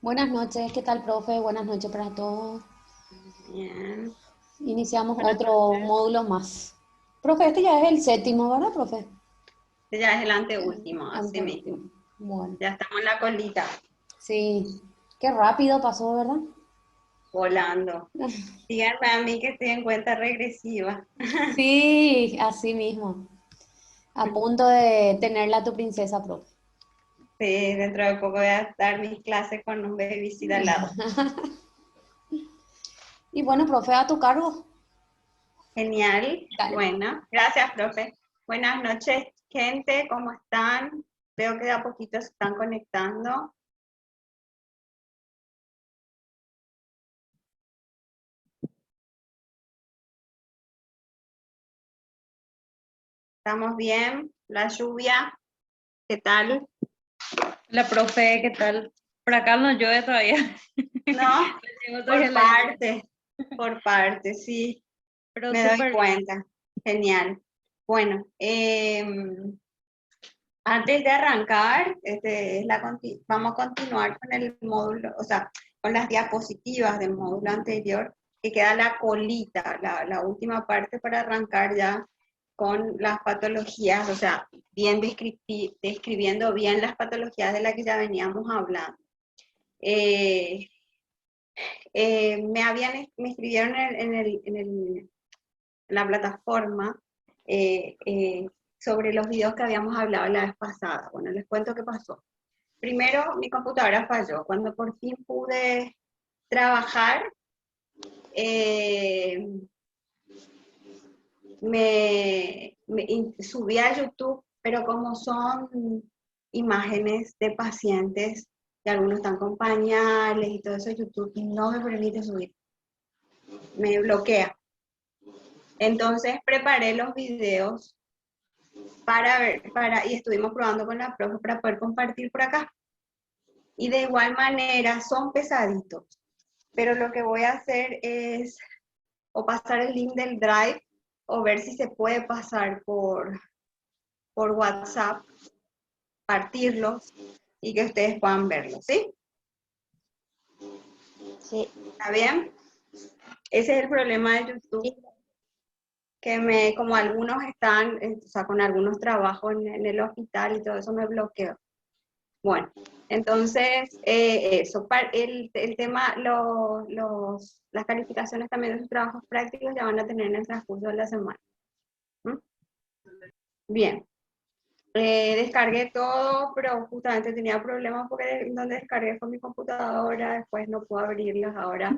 Buenas noches, ¿qué tal, profe? Buenas noches para todos. Bien. Iniciamos Buenas otro noches. módulo más. Profe, este ya es el séptimo, ¿verdad, profe? Este ya es el anteúltimo, así Anteúltimo. mismo. Bueno, Ya estamos en la colita, sí. Qué rápido pasó, ¿verdad? volando. Díganme a mí que estoy en cuenta regresiva. Sí, así mismo. A punto de tenerla tu princesa, profe. Sí, dentro de poco voy a dar mis clases con un babysit al lado. Y bueno, profe, a tu cargo. Genial. Dale. Bueno, gracias, profe. Buenas noches, gente. ¿Cómo están? Veo que de a poquito se están conectando. ¿Estamos bien? La lluvia, ¿qué tal? La profe, ¿qué tal? Por acá no llueve todavía. ¿No? Tengo todavía Por la lluvia. parte, por parte, sí. Pero Me doy súper lindo. cuenta. Genial. Bueno, antes de arrancar, vamos a continuar con el módulo, o sea, con las diapositivas del módulo anterior, que queda la colita, la última parte para arrancar ya con las patologías, o sea, bien describiendo bien las patologías de las que ya veníamos hablando. Eh, me escribieron en la plataforma eh, eh, sobre los videos que habíamos hablado la vez pasada. Bueno, les cuento qué pasó. Primero, mi computadora falló. Cuando por fin pude trabajar, eh, subí a YouTube, pero como son imágenes de pacientes y algunos están con pañales y todo eso, YouTube no me permite subir, me bloquea. Entonces preparé los videos y estuvimos probando con la profe para poder compartir por acá. Y de igual manera son pesaditos, pero lo que voy a hacer es o pasar el link del Drive o ver si se puede pasar por WhatsApp, partirlos y que ustedes puedan verlos, ¿sí? Sí. ¿Está bien? Ese es el problema de YouTube, como algunos están, o sea, con algunos trabajos en el hospital y todo eso me bloqueó. Bueno, entonces, eso, el tema, las calificaciones también de sus trabajos prácticos ya van a tener en el transcurso de la semana. ¿Mm? Bien, descargué todo, pero justamente tenía problemas porque donde descargué fue mi computadora, después no puedo abrirlas, ahora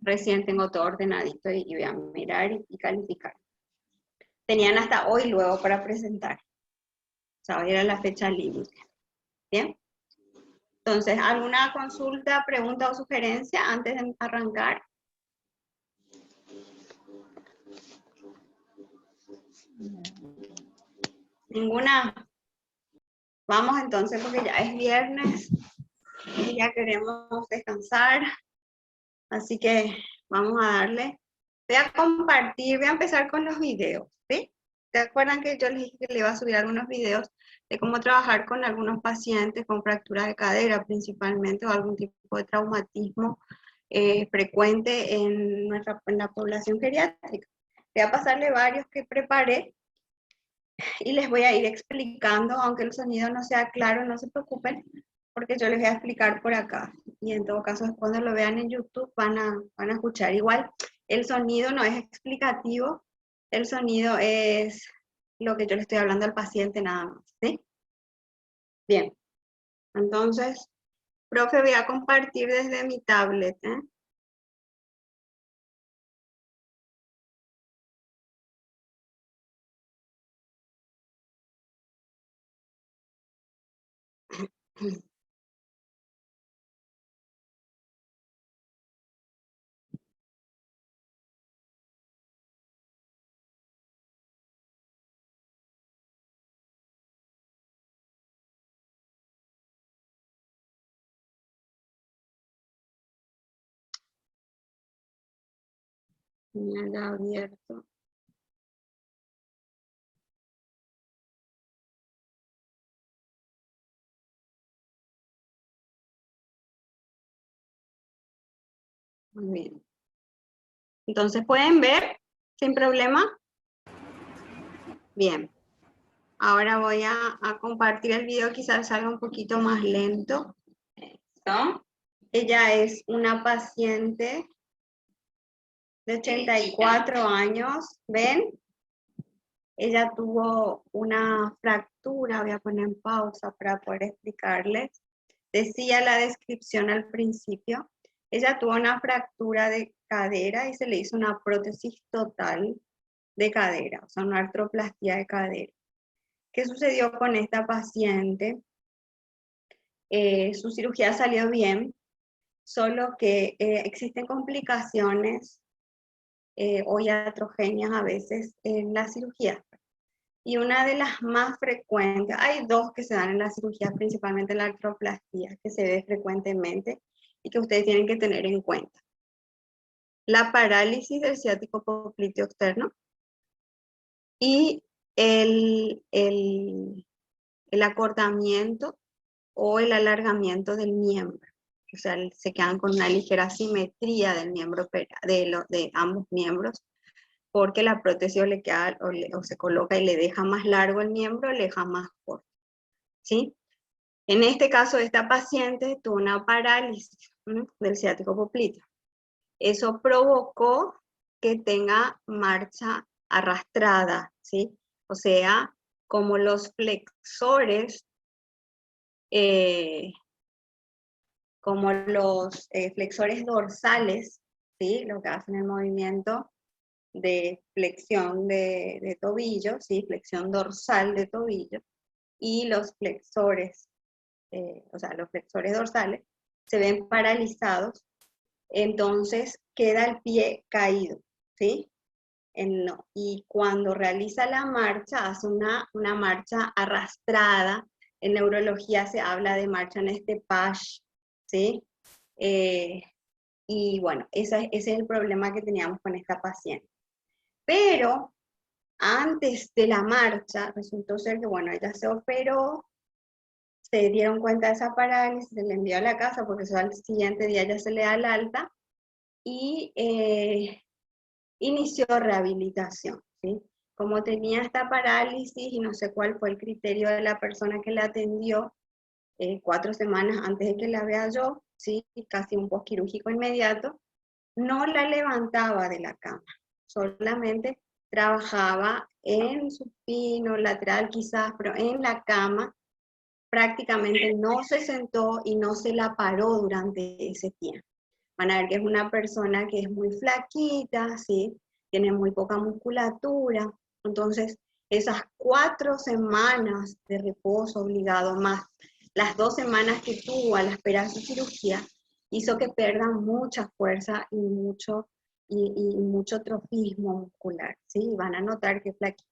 recién tengo todo ordenadito y voy a mirar y calificar. Tenían hasta hoy luego para presentar, o sea, hoy era la fecha límite. Bien. Entonces, ¿alguna consulta, pregunta o sugerencia antes de arrancar? Ninguna. Vamos entonces porque ya es viernes y ya queremos descansar, así que vamos a darle. Voy a compartir, voy a empezar con los videos, ¿sí? ¿Se acuerdan que yo les dije que le iba a subir algunos videos de cómo trabajar con algunos pacientes con fractura de cadera principalmente o algún tipo de traumatismo frecuente en la población geriátrica? Voy a pasarle varios que preparé y les voy a ir explicando, aunque el sonido no sea claro, no se preocupen, porque yo les voy a explicar por acá. Y en todo caso, cuando lo vean en YouTube van a escuchar. Igual, el sonido no es explicativo, el sonido es lo que yo le estoy hablando al paciente nada más, ¿sí? Bien, entonces, profe, voy a compartir desde mi tablet, ¿eh? Ya abierto. Muy bien. Entonces, ¿pueden ver sin problema? Bien. Ahora voy a compartir el video, quizás salga un poquito más lento. ¿Listo? Ella es una paciente de 84 años, ¿ven? Ella tuvo una fractura, voy a poner en pausa para poder explicarles. Decía la descripción al principio, ella tuvo una fractura de cadera y se le hizo una prótesis total de cadera, o sea, una artroplastía de cadera. ¿Qué sucedió con esta paciente? Su cirugía salió bien, solo que existen complicaciones o iatrogenias a veces en la cirugía. Y una de las más frecuentes, hay dos que se dan en la cirugía, principalmente la artroplastía, que se ve frecuentemente y que ustedes tienen que tener en cuenta. La parálisis del ciático popliteo externo y el acortamiento o el alargamiento del miembro. O sea, se quedan con una ligera asimetría del miembro, de ambos miembros, porque la prótesis le queda, o se coloca y le deja más largo el miembro, le deja más corto. ¿Sí? En este caso, esta paciente tuvo una parálisis del ciático popliteo. Eso provocó que tenga marcha arrastrada, ¿sí? O sea, como los flexores, flexores dorsales, ¿sí? Lo que hacen el movimiento de flexión de tobillo, ¿sí? Flexión dorsal de tobillo, y los flexores, los flexores dorsales, se ven paralizados, entonces queda el pie caído, ¿sí? Y cuando realiza la marcha, hace una marcha arrastrada. En neurología se habla de marcha en stepage, ¿sí? Y bueno, ese es el problema que teníamos con esta paciente. Pero antes de la marcha, resultó ser que, bueno, ella se operó, se dieron cuenta de esa parálisis, se le envió a la casa porque eso al siguiente día ya se le da el alta, y inició rehabilitación, ¿sí? Como tenía esta parálisis y no sé cuál fue el criterio de la persona que la atendió, 4 semanas antes de que la vea yo, ¿sí? Casi un postquirúrgico inmediato, no la levantaba de la cama, solamente trabajaba en supino, lateral quizás, pero en la cama prácticamente no se sentó y no se la paró durante ese tiempo. Van a ver que es una persona que es muy flaquita, ¿sí? Tiene muy poca musculatura, entonces esas 4 semanas de reposo obligado más las 2 semanas que tuvo a la espera de su cirugía, hizo que pierdan mucha fuerza y mucho trofismo muscular, ¿sí? Van a notar que es flaquita.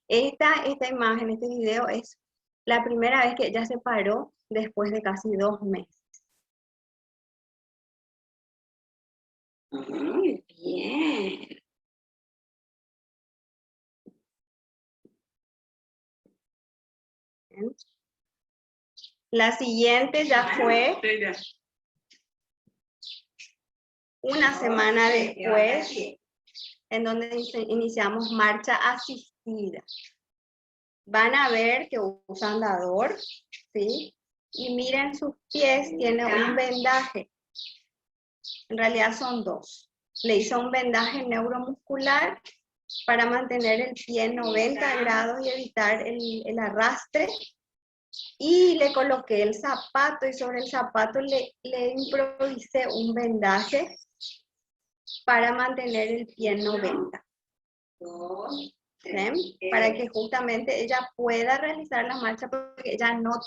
Esta imagen, este video es la primera vez que ella se paró después de casi 2 meses. Muy bien. La siguiente ya fue una semana después, en donde iniciamos marcha asistida. Van a ver que usa andador, ¿sí? Y miren sus pies, tiene un vendaje. En realidad son 2. Le hizo un vendaje neuromuscular para mantener el pie en 90 grados y evitar el arrastre. Y le coloqué el zapato y sobre el zapato le improvisé un vendaje para mantener el pie en 90. ¿Sí? Para que justamente ella pueda realizar la marcha, porque ella no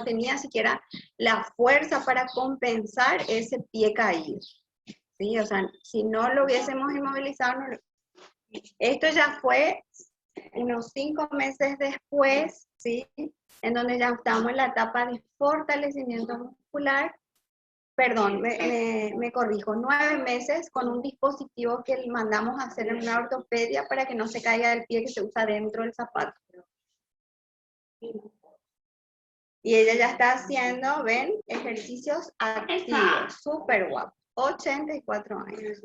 tenía siquiera la fuerza para compensar ese pie caído. ¿Sí? O sea, si no lo hubiésemos inmovilizado, esto ya fue unos 5 meses después, ¿sí? En donde ya estamos en la etapa de fortalecimiento muscular. Perdón, me corrijo, 9 meses con un dispositivo que le mandamos a hacer en una ortopedia para que no se caiga del pie, que se usa dentro del zapato. Y ella ya está haciendo, ven, ejercicios activos, súper guapo. 84 años.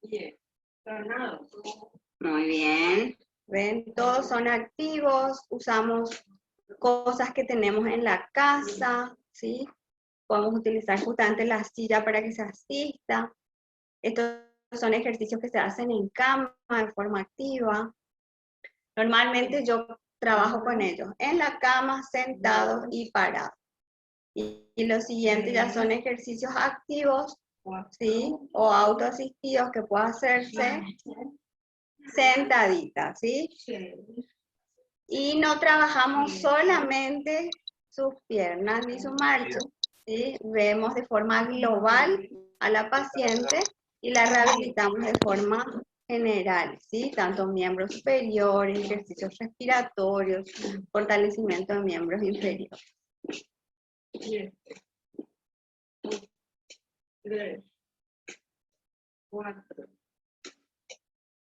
Bien. Tornado. Muy bien. ¿Ven? Todos son activos, usamos cosas que tenemos en la casa, ¿sí? Podemos utilizar justamente la silla para que se asista. Estos son ejercicios que se hacen en cama de forma activa. Normalmente yo trabajo con ellos en la cama, sentados y parados. Y los siguientes ya son ejercicios activos, ¿sí? O autoasistidos que puede hacerse sentadita, ¿sí? Y no trabajamos solamente sus piernas ni su marcha, ¿sí? Vemos de forma global a la paciente y la rehabilitamos de forma general, ¿sí? Tanto miembros superiores, ejercicios respiratorios, fortalecimiento de miembros inferiores. 3, 4,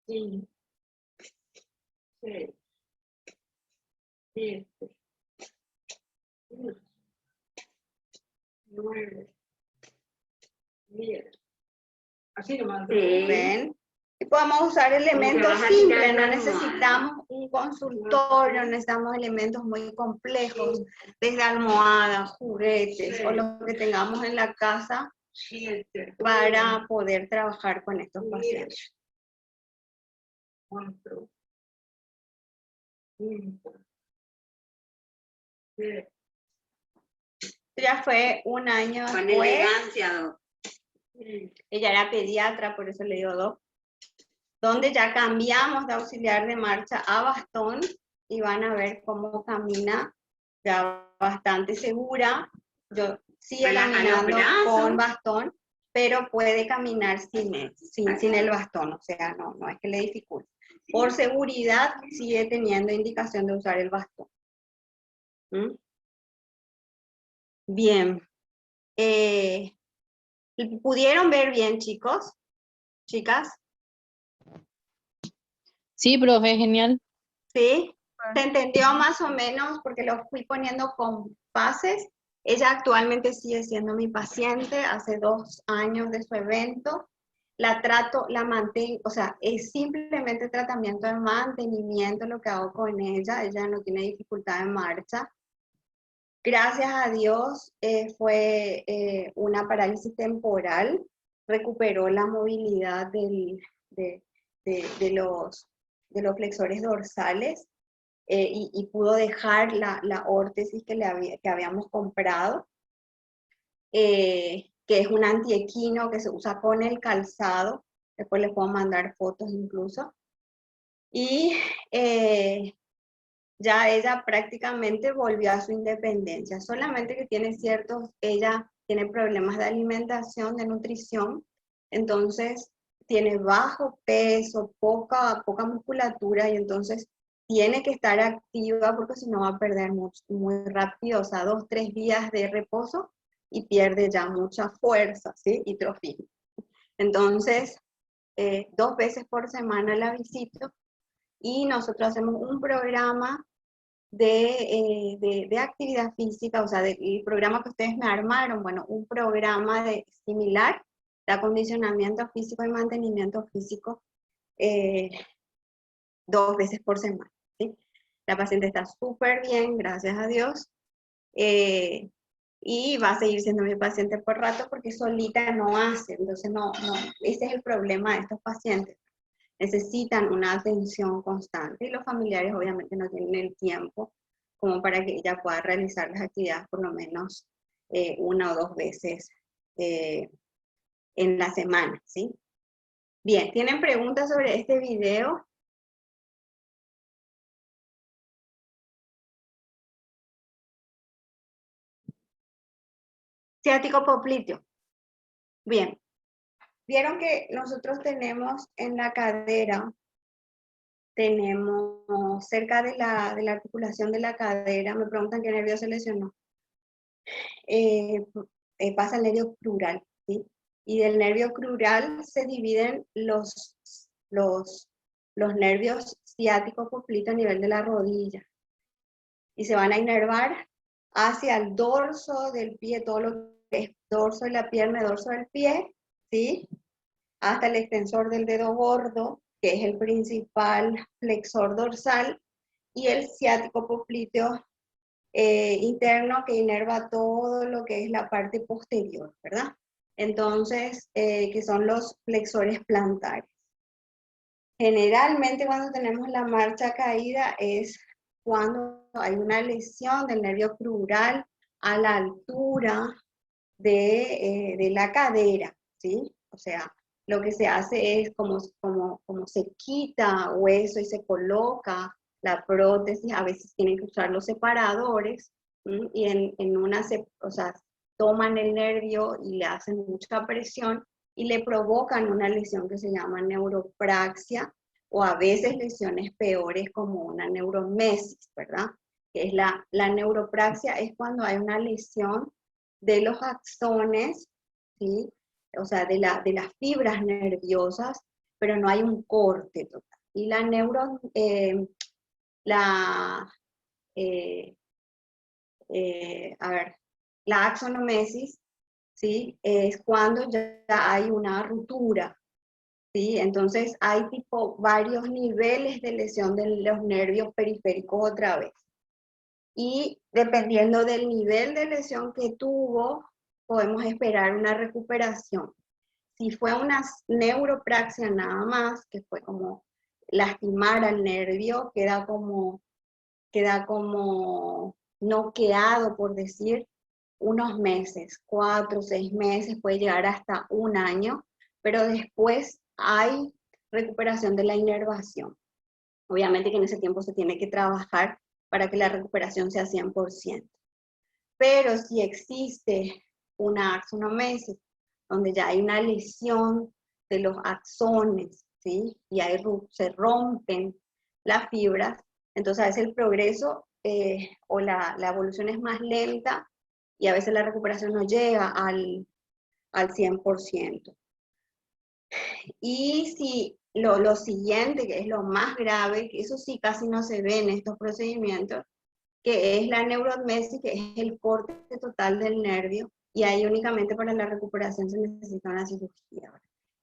5, 6, 7, 8, 9, 10. Así nomás. ¿Ven? Y podemos usar elementos simples, no necesitamos un consultorio, no necesitamos elementos muy complejos, desde almohadas, juguetes o lo que tengamos en la casa para poder trabajar con estos pacientes. 4, 5, 6. Ya fue un año Con después. elegancia, Doc. Ella era pediatra, por eso le digo Doc. Donde ya cambiamos de auxiliar de marcha a bastón y van a ver cómo camina ya bastante segura. Yo sigue Relaja los caminando brazos. con bastón, pero puede caminar sin el bastón, o sea, no es que le dificulte. Por seguridad sigue teniendo indicación de usar el bastón. ¿Mm? Bien. ¿Pudieron ver bien, chicos? ¿Chicas? Sí, profe, genial. ¿Sí? ¿Se entendió más o menos? Porque lo fui poniendo con pases. Ella actualmente sigue siendo mi paciente, hace 2 años de su evento. La trato, la mantengo, o sea, es simplemente tratamiento de mantenimiento lo que hago con ella. Ella no tiene dificultad en marcha. Gracias a Dios fue una parálisis temporal. Recuperó la movilidad de los flexores dorsales. Y pudo dejar la órtesis que habíamos comprado, que es un antiequino que se usa con el calzado. Después les puedo mandar fotos incluso. Y ya ella prácticamente volvió a su independencia, solamente que ella tiene problemas de alimentación, de nutrición, entonces tiene bajo peso, poca musculatura, y entonces tiene que estar activa porque si no va a perder muy rápido, o sea, 2, 3 días de reposo y pierde ya mucha fuerza, ¿sí? Y trofismo. Entonces, 2 veces por semana la visito y nosotros hacemos un programa de actividad física, o sea, el programa que ustedes me armaron, bueno, un programa similar de acondicionamiento físico y mantenimiento físico 2 veces por semana, ¿sí? La paciente está súper bien, gracias a Dios, y va a seguir siendo mi paciente por rato porque solita no hace, entonces ese es el problema de estos pacientes. Necesitan una atención constante y los familiares obviamente no tienen el tiempo como para que ella pueda realizar las actividades por lo menos 1 o 2 veces en la semana, ¿sí? Bien, ¿tienen preguntas sobre este video? Ciático popliteo. Bien. Vieron que nosotros tenemos en la cadera, tenemos cerca de la articulación de la cadera, me preguntan qué nervio se lesionó. Pasa el nervio crural, ¿sí? Y del nervio crural se dividen los nervios ciático popliteo a nivel de la rodilla. Y se van a inervar hacia el dorso del pie, todo lo es dorso de la pierna y dorso del pie, ¿sí? Hasta el extensor del dedo gordo, que es el principal flexor dorsal, y el ciático popliteo interno que inerva todo lo que es la parte posterior, ¿verdad? Entonces, que son los flexores plantares. Generalmente cuando tenemos la marcha caída es cuando hay una lesión del nervio crural a la altura de la cadera, ¿sí? O sea, lo que se hace es como se quita hueso y se coloca la prótesis, a veces tienen que usar los separadores, ¿sí? Y en una, o sea, toman el nervio y le hacen mucha presión y le provocan una lesión que se llama neuropraxia, o a veces lesiones peores como una neuromesis, ¿verdad? Que es la neuropraxia es cuando hay una lesión de los axones, ¿sí? O sea, de las fibras nerviosas, pero no hay un corte total. Y la la axonomesis, ¿sí? Es cuando ya hay una ruptura, ¿sí? Entonces hay varios niveles de lesión de los nervios periféricos otra vez. Y dependiendo del nivel de lesión que tuvo, podemos esperar una recuperación. Si fue una neuropraxia nada más, que fue como lastimar al nervio, queda como noqueado, por decir, unos meses, 4 o 6 meses, puede llegar hasta un año, pero después hay recuperación de la inervación. Obviamente que en ese tiempo se tiene que trabajar para que la recuperación sea 100%. Pero si existe una axonomesis, donde ya hay una lesión de los axones, ¿sí? Y se rompen las fibras, entonces a veces el progreso o la evolución es más lenta y a veces la recuperación no llega al 100%. Y si lo siguiente, que es lo más grave, que eso sí casi no se ve en estos procedimientos, que es la neuromesis, que es el corte total del nervio, y ahí únicamente para la recuperación se necesita una cirugía.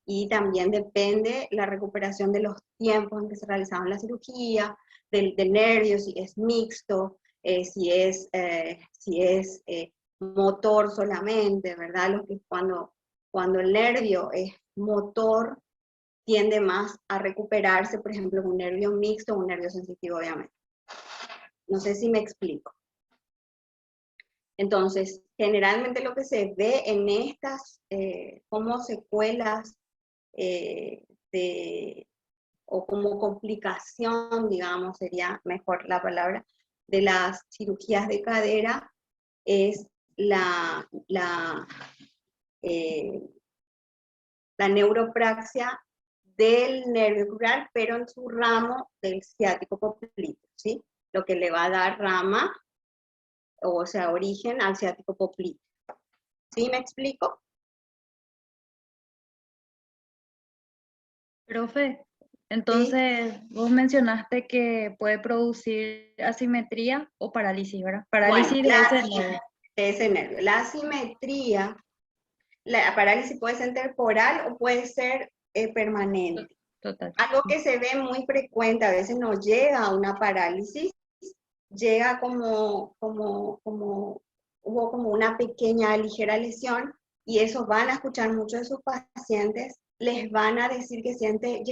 Y también depende la recuperación de los tiempos en que se realizaban la cirugía, del nervio, si es mixto, si es motor solamente, ¿verdad? Cuando el nervio es motor, tiende más a recuperarse, por ejemplo, un nervio mixto o un nervio sensitivo, obviamente. No sé si me explico. Entonces, generalmente lo que se ve en estas como secuelas o como complicación, digamos, sería mejor la palabra, de las cirugías de cadera, es la neuropraxia del nervio crural, pero en su ramo del ciático popliteo, ¿sí? Lo que le va a dar rama, o sea, origen al ciático popliteo. ¿Sí me explico? Profe, Sí. entonces vos mencionaste que puede producir asimetría o parálisis, ¿verdad? Parálisis Bueno, de ese nervio. La asimetría, la parálisis puede ser temporal o puede ser permanente. Total. Algo que se ve muy frecuente, a veces no llega a una parálisis, llega como hubo como una pequeña ligera lesión, y eso van a escuchar muchos de sus pacientes, les van a decir que siente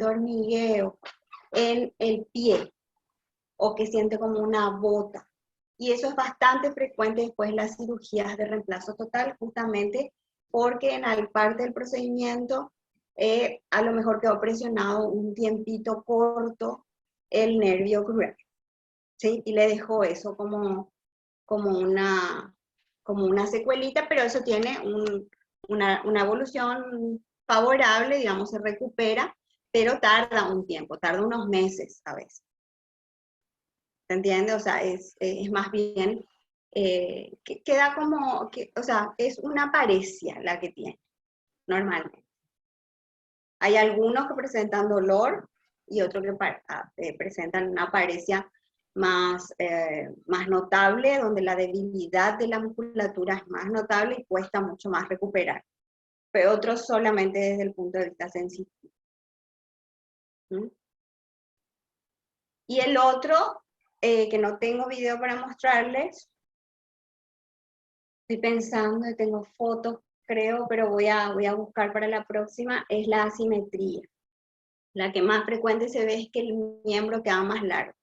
hormigueo en el pie, o que siente como una bota. Y eso es bastante frecuente después de las cirugías de reemplazo total, justamente porque en la parte del procedimiento a lo mejor quedó presionado un tiempito corto el nervio crural, ¿sí? Y le dejó eso como una secuelita, pero eso tiene una evolución favorable, digamos, se recupera, pero tarda un tiempo, tarda unos meses a veces. ¿Se entiende? O sea, es más bien, queda como, o sea, es una paresia la que tiene, normalmente. Hay algunos que presentan dolor y otros que presentan una paresia más notable, donde la debilidad de la musculatura es más notable y cuesta mucho más recuperar. Pero otros solamente desde el punto de vista sensitivo. ¿Mm? Y el otro, que no tengo video para mostrarles, estoy pensando, tengo fotos, creo, pero voy a buscar para la próxima, es la asimetría. La que más frecuente se ve es que el miembro queda más largo.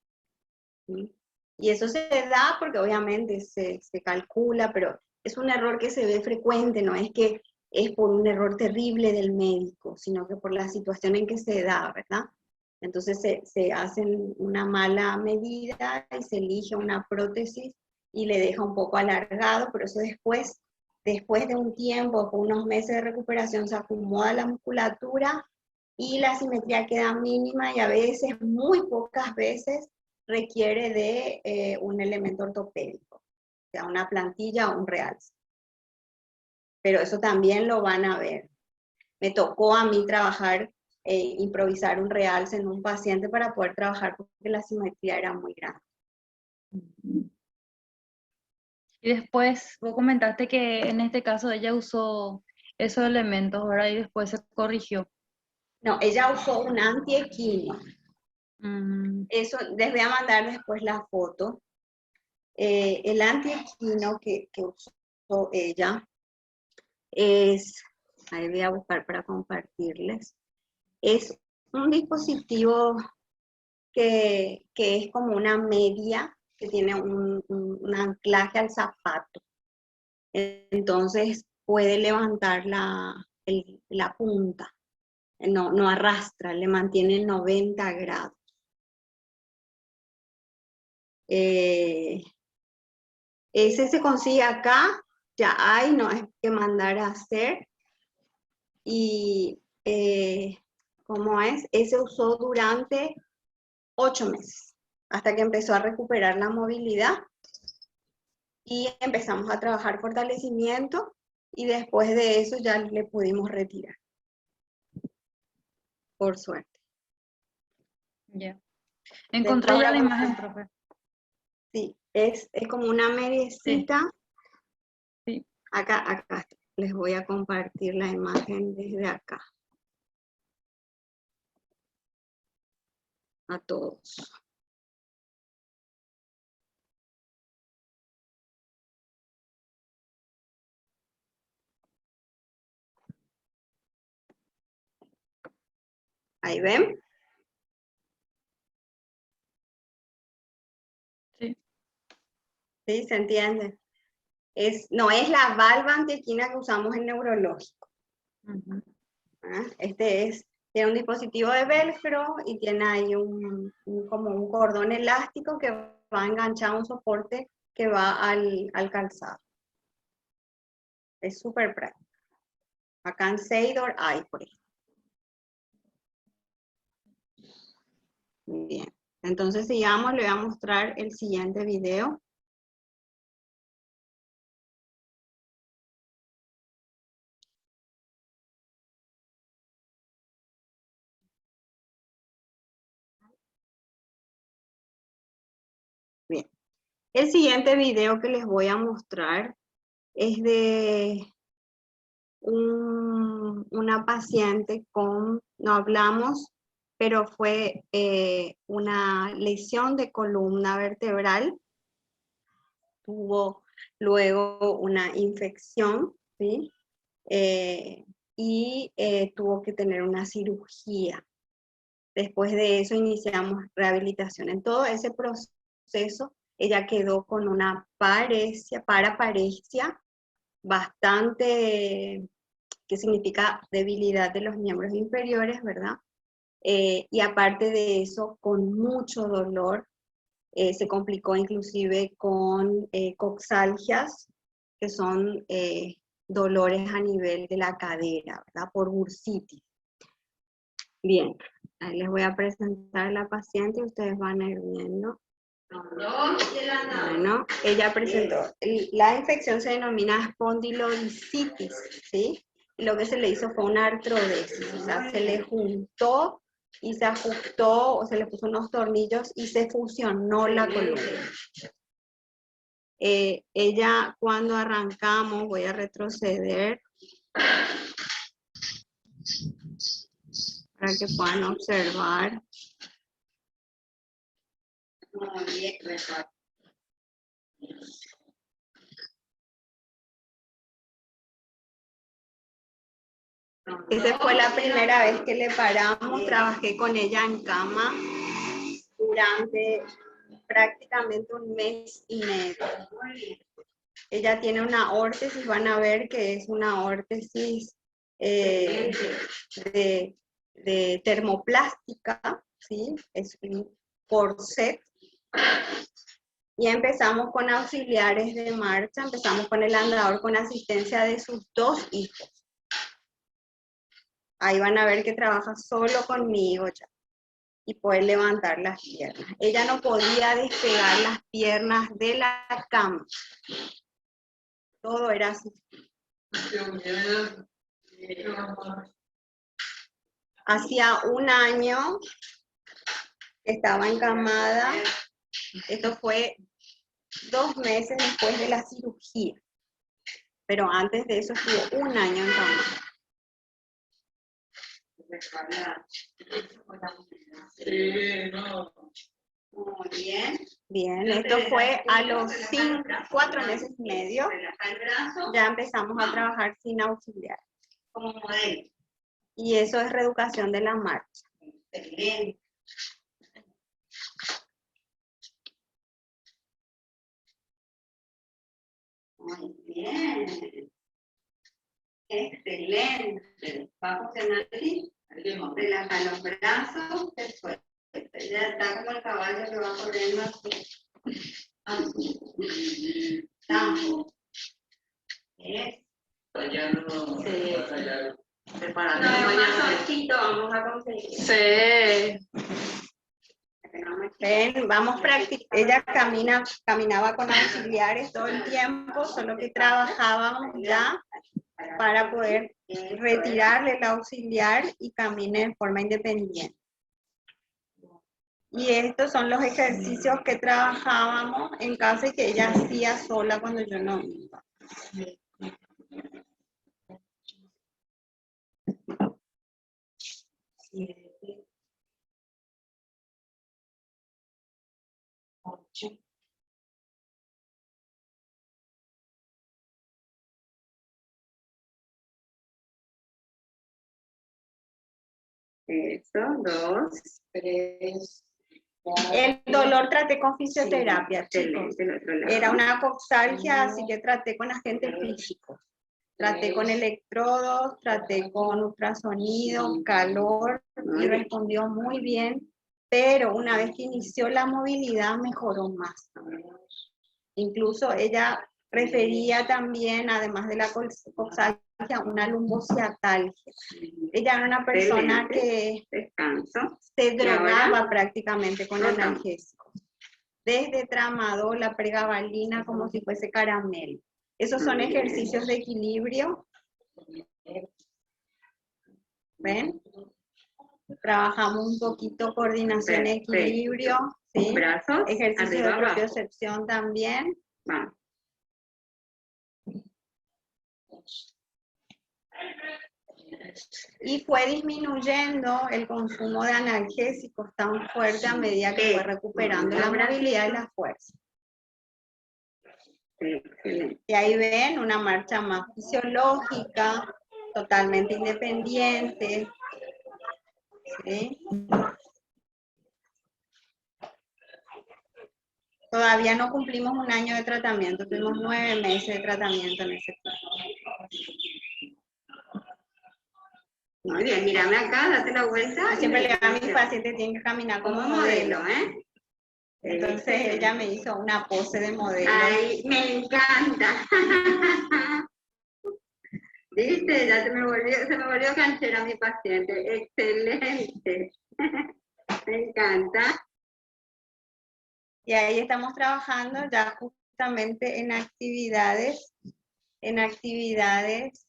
¿Sí? Y eso se da porque obviamente se calcula, pero es un error que se ve frecuente, no es que es por un error terrible del médico, sino que por la situación en que se da, ¿verdad? Entonces se hace una mala medida y se elige una prótesis y le deja un poco alargado, pero eso después de un tiempo, con unos meses de recuperación, se acomoda la musculatura y la simetría queda mínima y a veces, muy pocas veces, requiere de un elemento ortopédico, o sea, una plantilla o un realce. Pero eso también lo van a ver. Me tocó a mí trabajar, improvisar un realce en un paciente para poder trabajar porque la simetría era muy grande. Y después vos comentaste que en este caso ella usó esos elementos, ¿verdad? Y después se corrigió. No, ella usó un antiequino. Mm, Eso, les voy a mandar después la foto. El antiequino que usó ella es, ahí voy a buscar para compartirles, es un dispositivo que es como una media, que tiene un anclaje al zapato. Entonces puede levantar la punta, no arrastra, le mantiene en 90 grados. Ese se consigue acá, ya hay, no hay que mandar a hacer. Y, ¿cómo es? Ese usó durante 8 meses, hasta que empezó a recuperar la movilidad. Y empezamos a trabajar fortalecimiento, y después de eso ya le pudimos retirar. Por suerte. ya. Encontré ya la imagen, profe. Sí, es como una mediecita. Sí. Acá les voy a compartir la imagen desde acá. A todos. ¿Ahí ven? Sí. ¿Sí? ¿Se entiende? No es la valva antiequina que usamos en neurológico. Uh-huh. Tiene un dispositivo de velcro y tiene ahí como un cordón elástico que va enganchado a un soporte que va al calzado. Es súper práctico. Acá en Seidor hay, por ejemplo. Bien. Entonces sigamos, le voy a mostrar el siguiente video. Bien. El siguiente video que les voy a mostrar es de una paciente no hablamos, pero fue una lesión de columna vertebral. Tuvo luego una infección, ¿sí? Y tuvo que tener una cirugía. Después de eso iniciamos rehabilitación. En todo ese proceso, ella quedó con una paraparesia bastante, que significa debilidad de los miembros inferiores, ¿verdad? Y aparte de eso, con mucho dolor, se complicó inclusive con coxalgias, que son dolores a nivel de la cadera, ¿verdad? Por bursitis. Bien, ahí les voy a presentar a la paciente y ustedes van a ir viendo. Bueno, ella presentó, la infección se denomina espondilodiscitis, ¿sí? Y lo que se le hizo fue una artrodesis, o sea, se le juntó y se ajustó, o se le puso unos tornillos y se fusionó la columna. Ella, cuando arrancamos, voy a retroceder para que puedan observar. Esa fue la primera vez que le paramos, trabajé con ella en cama durante prácticamente un mes y medio. Ella tiene una órtesis, van a ver que es una órtesis de termoplástica, ¿sí? Es un corset. Y empezamos con auxiliares de marcha, empezamos con el andador con asistencia de sus 2 hijos. Ahí van a ver que trabaja solo conmigo ya. Y puede levantar las piernas. Ella no podía despegar las piernas de la cama. Todo era así. Hacía un año que estaba encamada. Esto fue 2 meses después de la cirugía. Pero antes de eso estuvo un año encamada. Muy bien. Bien, esto fue a los 4 meses y medio. Ya empezamos a trabajar sin auxiliar. Como modelo. Y eso es reeducación de la marcha. Excelente. Muy bien. Excelente. Va a funcionar así. Relaja los brazos. Después. Ya está como el caballo que va corriendo así. Tampo. ¿Es? Sí. Preparación. No, vamos a conseguir. Sí. Ven, vamos practicando. Ella caminaba con auxiliares todo el tiempo, solo que trabajábamos ya para poder retirarle el auxiliar y camine de forma independiente. Y estos son los ejercicios que trabajábamos en casa y que ella hacía sola cuando yo no iba. Eso, 2, 3. El dolor traté con fisioterapia, chicos. Era una coxalgia, así que traté con agentes físicos. Traté con electrodos, traté con ultrasonido, calor, y respondió muy bien. Pero una vez que inició la movilidad, mejoró más. Incluso ella refería también, además de la coxalgia, una lumbociatalgia. Ella era una persona que se drogaba prácticamente con analgésicos. Desde tramadol, la pregabalina, como si fuese caramelo. Esos son ejercicios de equilibrio. ¿Ven? Trabajamos un poquito coordinación y equilibrio. ¿Sí? Brazos, ejercicio de propiocepción también. Y fue disminuyendo el consumo de analgésicos tan fuerte a medida que fue recuperando la movilidad y la fuerza. Y ahí ven una marcha más fisiológica, totalmente independiente. ¿Sí? Todavía no cumplimos un año de tratamiento, tuvimos 9 meses de tratamiento en ese tiempo. Muy bien, mírame acá, date la vuelta. Yo siempre le digo a mis pacientes, tienen que caminar como modelo, ¿eh? Entonces ella me hizo una pose de modelo. Ay, me encanta. ¿Viste? Ya se me volvió canchera mi paciente. Excelente. Me encanta. Y ahí estamos trabajando ya justamente en actividades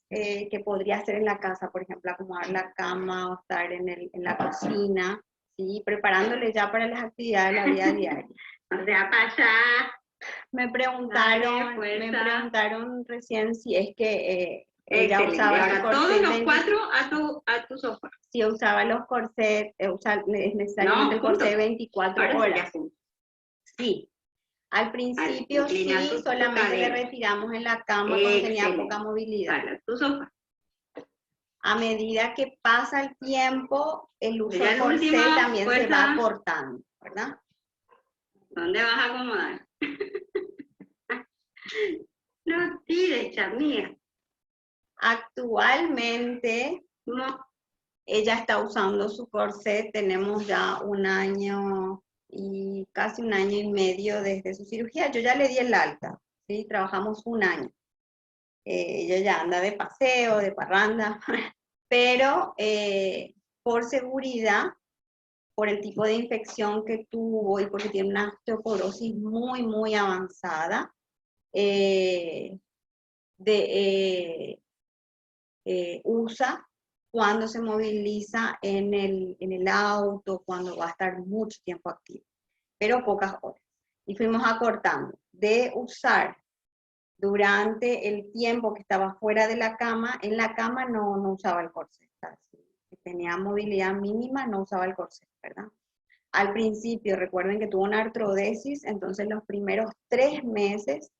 que podría hacer en la casa, por ejemplo, acomodar la cama o estar en la cocina, ¿sí? Preparándole ya para las actividades de la vida diaria. O sea, pasá. Me Dale, fuerza. preguntaron recién si es que ella Excelente. usaba Ahora el todos corset los 20 cuatro a tu sofá. si usaba los corsets, es necesariamente No, el corset juntos. 24 Ahora sí, horas. ya juntos. Sí. Al principio sí, inclina tu solamente le cadera. retiramos en la cama cuando tenía Excelente. poca movilidad. Para tu sofá. A medida que pasa el tiempo, el uso Ya del en corset última también se fuerza. va cortando, ¿verdad? ¿Dónde vas a acomodar? No tires, Charmía. Actualmente No. ella está usando su corset, tenemos ya 1 año y casi 1 año y medio desde su cirugía. Yo ya le di el alta, ¿sí? Trabajamos 1 año. Ella ya anda de paseo, de parranda, pero por seguridad, por el tipo de infección que tuvo y porque tiene una osteoporosis muy, muy avanzada, usa cuando se moviliza en el auto, cuando va a estar mucho tiempo activo, pero pocas horas. Y fuimos acortando de usar durante el tiempo que estaba fuera de la cama. En la cama no usaba el corset. Si tenía movilidad mínima, no usaba el corset, ¿verdad? Al principio, recuerden que tuvo una artrodesis, entonces los primeros 3 meses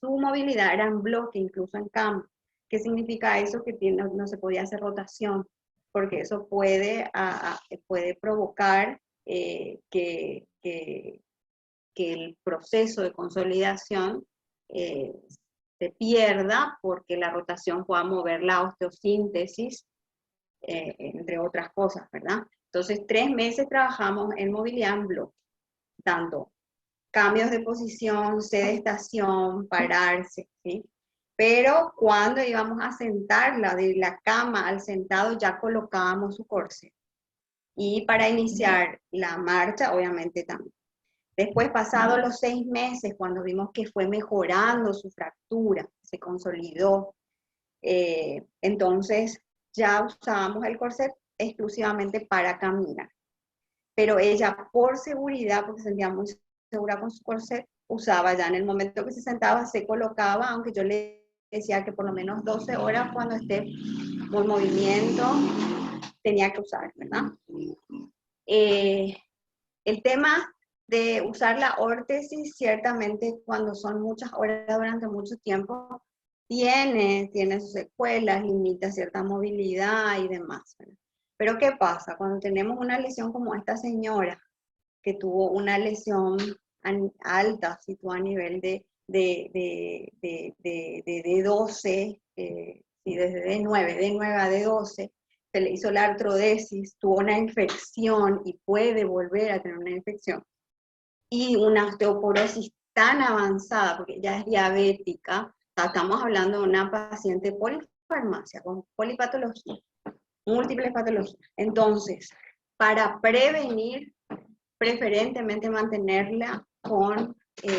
su movilidad era en bloque, incluso en cama. ¿Qué significa eso? Que no se podía hacer rotación, porque eso puede provocar que el proceso de consolidación se pierda, porque la rotación pueda mover la osteosíntesis, entre otras cosas, ¿verdad? Entonces, 3 meses trabajamos en movilidad en bloque, tanto cambios de posición, sedestación, pararse, ¿sí? Pero cuando íbamos a sentarla de la cama al sentado, ya colocábamos su corset. Y para iniciar la marcha, obviamente también. Después, pasados los 6 meses, cuando vimos que fue mejorando su fractura, se consolidó, entonces ya usábamos el corset exclusivamente para caminar. Pero ella, por seguridad, porque se sentía muy segura con su corset, usaba ya en el momento que se sentaba, se colocaba, aunque yo le decía que por lo menos 12 horas cuando esté por movimiento tenía que usar, ¿verdad? El tema de usar la órtesis, ciertamente cuando son muchas horas durante mucho tiempo, tiene sus secuelas, limita cierta movilidad y demás, ¿verdad? Pero ¿qué pasa? Cuando tenemos una lesión como esta señora, que tuvo una lesión alta, situada a nivel de D12, y desde D9 a D12, se le hizo la artrodesis, tuvo una infección y puede volver a tener una infección, y una osteoporosis tan avanzada, porque ya es diabética, o sea, estamos hablando de una paciente polifarmacia, con polipatología, múltiples patologías. Entonces, para prevenir, preferentemente mantenerla con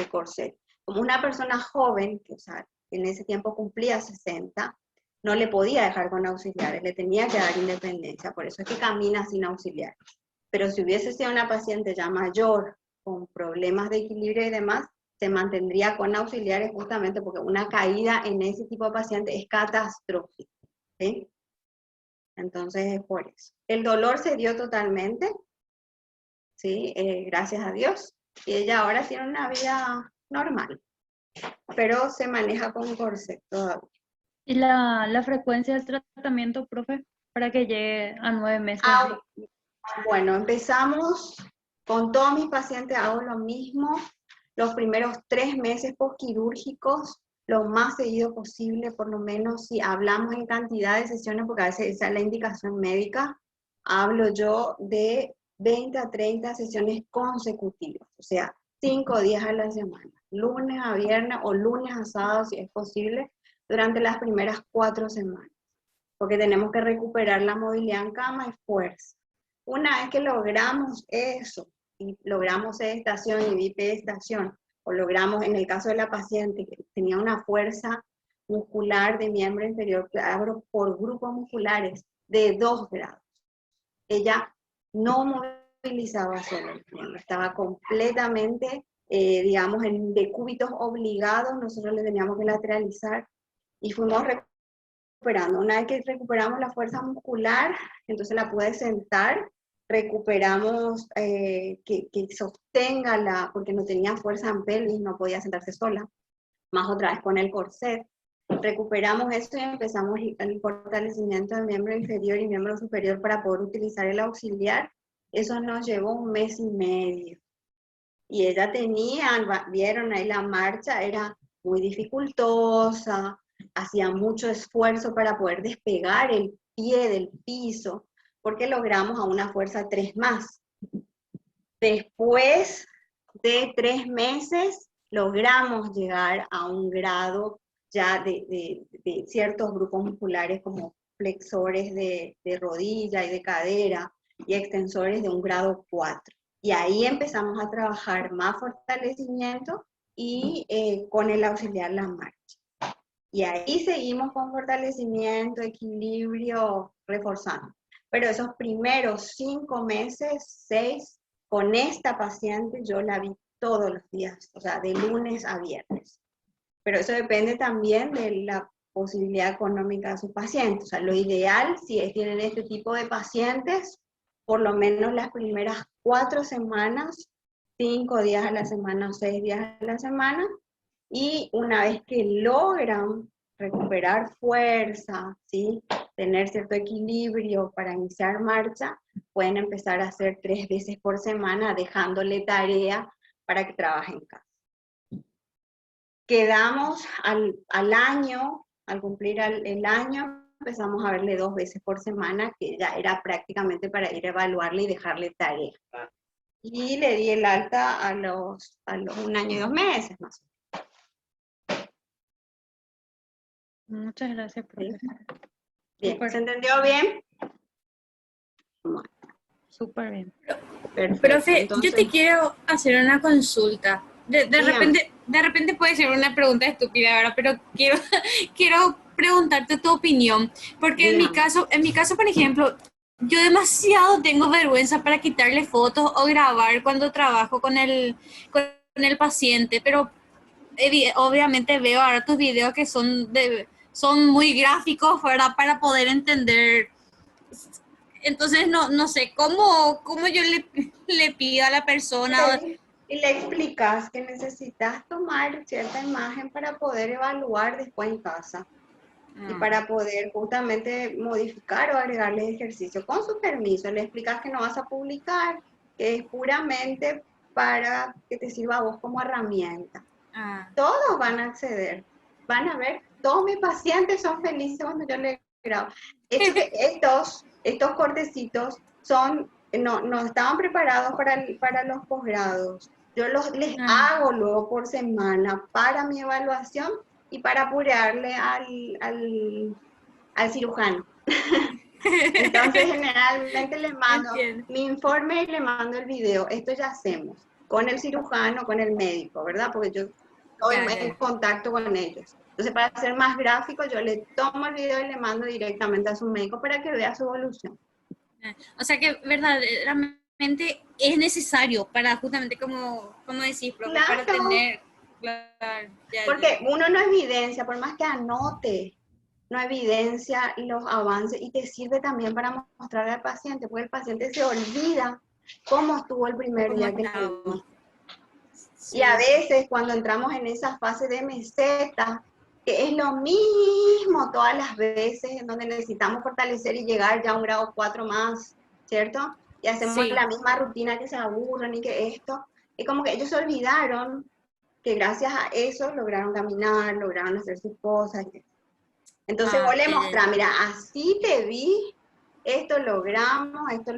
corset. Como una persona joven, que, o sea, en ese tiempo cumplía 60, no le podía dejar con auxiliares, le tenía que dar independencia, por eso es que camina sin auxiliares. Pero si hubiese sido una paciente ya mayor, con problemas de equilibrio y demás, se mantendría con auxiliares, justamente porque una caída en ese tipo de paciente es catastrófica, ¿sí? Entonces es por eso. El dolor se dio totalmente, ¿sí? Gracias a Dios. Y ella ahora tiene una vida normal, pero se maneja con corset todavía. ¿Y la frecuencia del tratamiento, profe, para que llegue a 9 meses? Bueno, empezamos con todos mis pacientes, hago lo mismo. Los primeros 3 meses postquirúrgicos, lo más seguido posible, por lo menos si hablamos en cantidad de sesiones, porque a veces esa es la indicación médica, hablo yo de 20 a 30 sesiones consecutivas, o sea, 5 días a la semana, lunes a viernes o lunes a sábado, si es posible, durante las primeras 4 semanas, porque tenemos que recuperar la movilidad en cama y fuerza. Una vez que logramos eso, y logramos sedestación y bipedestación, o logramos, en el caso de la paciente que tenía una fuerza muscular de miembro inferior, que abro por grupos musculares de 2 grados. Ella no movilizaba solo el miembro, estaba completamente, digamos, en decúbitos obligados, nosotros le teníamos que lateralizar y fuimos recuperando. Una vez que recuperamos la fuerza muscular, entonces la pude sentar, recuperamos que sostenga porque no tenía fuerza en pelvis, no podía sentarse sola, más otra vez con el corset. Recuperamos esto y empezamos el fortalecimiento del miembro inferior y miembro superior para poder utilizar el auxiliar. Eso nos llevó 1 mes y medio. Y ella tenía, vieron ahí la marcha, era muy dificultosa, hacía mucho esfuerzo para poder despegar el pie del piso, porque logramos a una fuerza 3 más. Después de 3 meses, logramos llegar a un grado ya de ciertos grupos musculares como flexores de rodilla y de cadera y extensores de un grado 4. Y ahí empezamos a trabajar más fortalecimiento y con el auxiliar la marcha. Y ahí seguimos con fortalecimiento, equilibrio, reforzando. Pero esos primeros 5 meses, 6, con esta paciente yo la vi todos los días, o sea, de lunes a viernes. Pero eso depende también de la posibilidad económica de su paciente. O sea, lo ideal, si tienen este tipo de pacientes, por lo menos las primeras 4 semanas, 5 días a la semana o 6 días a la semana, y una vez que logran recuperar fuerza, ¿sí? Tener cierto equilibrio para iniciar marcha, pueden empezar a hacer 3 veces por semana, dejándole tarea para que trabaje en casa. Quedamos al año, al cumplir el año, empezamos a verle 2 veces por semana, que ya era prácticamente para ir a evaluarle y dejarle tarea. Y le di el alta a los 1 año y 2 meses más o menos. Muchas gracias, profe. Bien, Súper. ¿se entendió bien? Bueno, Súper bien. perfecto. Profe, Entonces, yo te quiero hacer una consulta. De repente puede ser una pregunta estúpida, ¿verdad? Pero quiero preguntarte tu opinión. Porque en mi caso, por ejemplo, yo demasiado tengo vergüenza para quitarle fotos o grabar cuando trabajo con el paciente, pero obviamente veo ahora tus videos que son muy gráficos, ¿verdad? Para poder entender. Entonces, no sé, ¿cómo yo le pido a la persona? y le explicas que necesitas tomar cierta imagen para poder evaluar después en casa. Y para poder justamente modificar o agregarle ejercicio. Con su permiso, le explicas que no vas a publicar, que es puramente para que te sirva a vos como herramienta. Todos van a acceder, van a ver, todos mis pacientes son felices cuando yo les grabo. Estos cortecitos no estaban preparados para los posgrados. Yo les hago luego por semana para mi evaluación y para apurarle al cirujano. Entonces generalmente le mando mi informe y le mando el video. Esto ya hacemos con el cirujano, con el médico, ¿verdad? Porque yo estoy en contacto con ellos. Entonces, para hacer más gráfico, yo le tomo el video y le mando directamente a su médico para que vea su evolución. O sea que verdaderamente es necesario para justamente como decís, profe, Claro. para tener... Claro, porque uno no evidencia, por más que anote, no evidencia los avances y te sirve también para mostrarle al paciente, porque el paciente se olvida cómo estuvo el primer día que estuvo. Sí. Y a veces cuando entramos en esa fase de meseta, que es lo mismo todas las veces en donde necesitamos fortalecer y llegar ya a un grado 4 más, ¿cierto? Y hacemos la misma rutina, que se aburren y que esto, es como que ellos se olvidaron que gracias a eso lograron caminar, lograron hacer sus cosas. Entonces vos le mostrás, mira, así te vi, esto logramos, y esto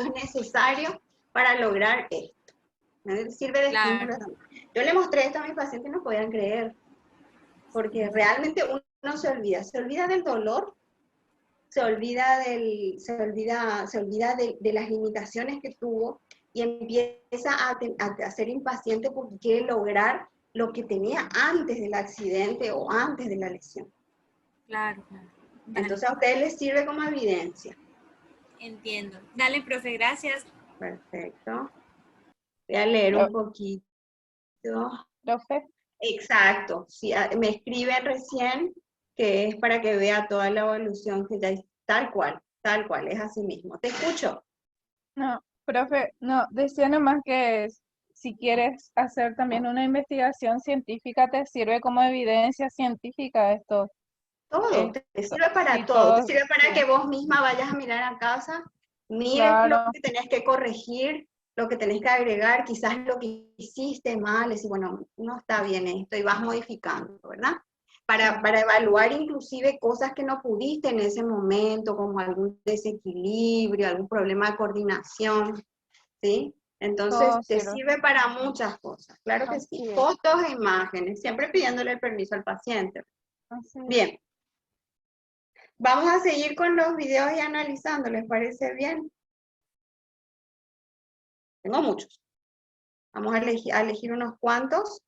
es necesario para lograr esto. ¿Me sirve de estímulo también? Yo le mostré esto a mis pacientes y no podían creer, porque realmente uno se olvida del dolor, se olvida de las limitaciones que tuvo y empieza a ser impaciente porque quiere lograr lo que tenía antes del accidente o antes de la lesión. Claro, claro. Dale, Entonces a ustedes les sirve como evidencia. entiendo. Dale, profe, gracias. Perfecto. Voy a leer un poquito. Profe, Exacto. Sí, me escriben recién que es para que vea toda la evolución que ya es tal cual, es así mismo. Te escucho. no, profe, no, decía nomás que si quieres hacer también una investigación científica, te sirve como evidencia científica esto. Todo, te sirve para Sí, todo. Te todo, sirve para sí, que vos misma vayas a mirar a casa, mires lo claro, que tenés que corregir, lo que tenés que agregar, quizás lo que hiciste mal, y bueno, no está bien esto, y vas modificando, ¿verdad? Para evaluar inclusive cosas que no pudiste en ese momento, como algún desequilibrio, algún problema de coordinación, ¿sí? Entonces, todo te sirve. sirve para muchas cosas, claro que sí. Así es, Fotos e imágenes, siempre pidiéndole el permiso al paciente. así es. Bien. Vamos a seguir con los videos y analizando, ¿les parece bien? Tengo muchos. Vamos a elegir unos cuantos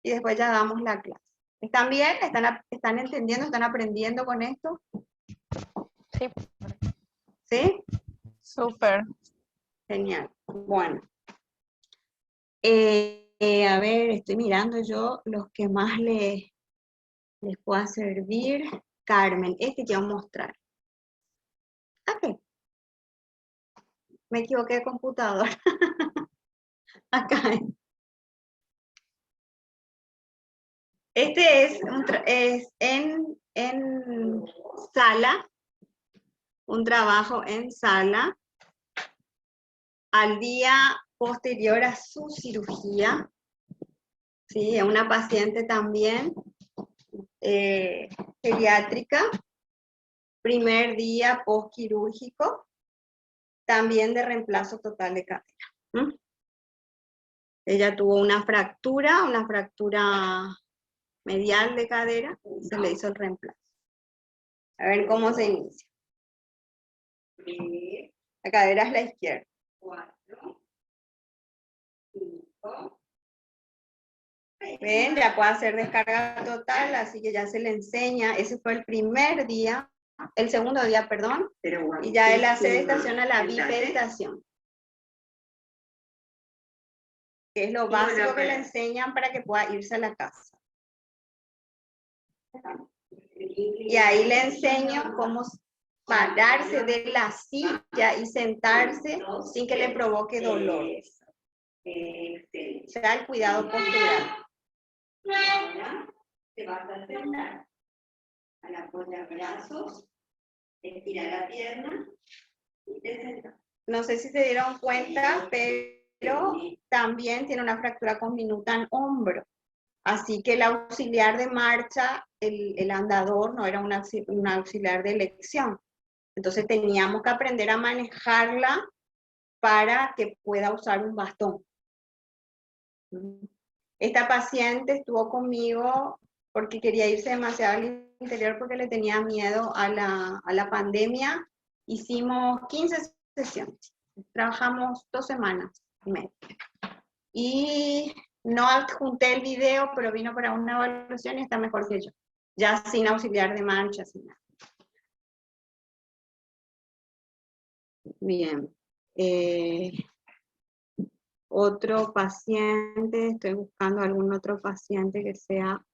y después ya damos la clase. ¿Están bien? ¿Están entendiendo? ¿Están aprendiendo con esto? Sí, ¿Sí? súper. Genial. Bueno. A ver, estoy mirando yo los que más les pueda servir. Carmen, este te voy a mostrar. Ok. Me equivoqué de computador. Acá. Este es en sala, un trabajo en sala, al día posterior a su cirugía, ¿sí? Una paciente también geriátrica, primer día postquirúrgico, también de reemplazo total de cadera. Ella tuvo una fractura medial de cadera, y se le hizo el reemplazo. A ver cómo se inicia. La cadera es la izquierda. 4, 5. Ven, ya puede hacer descarga total, así que ya se le enseña. Ese fue el primer día, el segundo día, perdón. Y ya él hace estación a la bipeditación, que es lo básico que le enseñan para que pueda irse a la casa. Y ahí le enseño cómo pararse de la silla y sentarse sin que le provoque dolor. O sea, el cuidado postural. Ahora te vas a sentar. Al apoyar brazos, estira la pierna y te sentas. No sé si se dieron cuenta, pero también tiene una fractura conminuta en hombro. Así que el auxiliar de marcha, el andador, no era un auxiliar de elección. Entonces teníamos que aprender a manejarla para que pueda usar un bastón. Esta paciente estuvo conmigo porque quería irse demasiado al interior porque le tenía miedo a la pandemia. Hicimos 15 sesiones. Trabajamos 2 semanas y media. Y no adjunté el video, pero vino para una evaluación y está mejor que yo. Ya sin auxiliar de marcha, sin nada. Bien. Otro paciente, estoy buscando algún otro paciente que sea.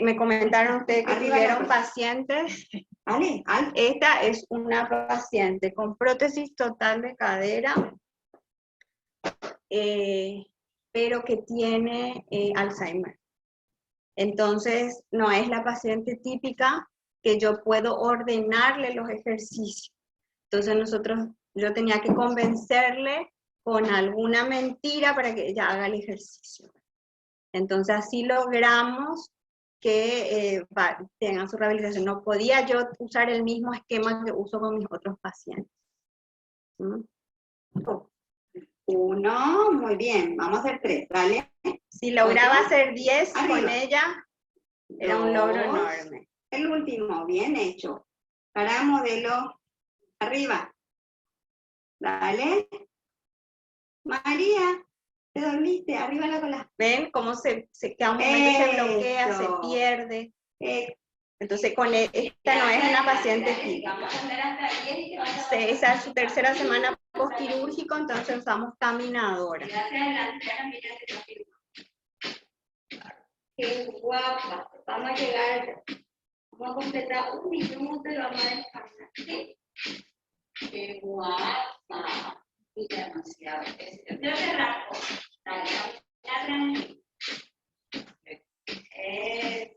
Me comentaron ustedes que tuvieron pacientes. ¿Vale? Esta es una paciente con prótesis total de cadera, pero que tiene Alzheimer. Entonces, no es la paciente típica que yo puedo ordenarle los ejercicios. Entonces yo tenía que convencerle con alguna mentira para que ella haga el ejercicio. Entonces así logramos que tengan su rehabilitación. No podía yo usar el mismo esquema que uso con mis otros pacientes. 1, muy bien, vamos a hacer 3, ¿vale? Si lograba hacer 10 con ella, era un logro enorme. El último, bien hecho. Para modelo, arriba. Dale. María, ¿te dormiste? Arriba la cola. ¿Ven cómo que a un momento se bloquea, se Eso. pierde? Entonces, con esta no es una paciente típica. Esa es su tercera semana postquirúrgico, entonces usamos caminadora. Qué guapa. Vamos a llegar, vamos a completar 1 minuto y lo vamos a descansar. ¿Sí? Qué guapa. Y demasiado. Yo te rasco. Dale, dale.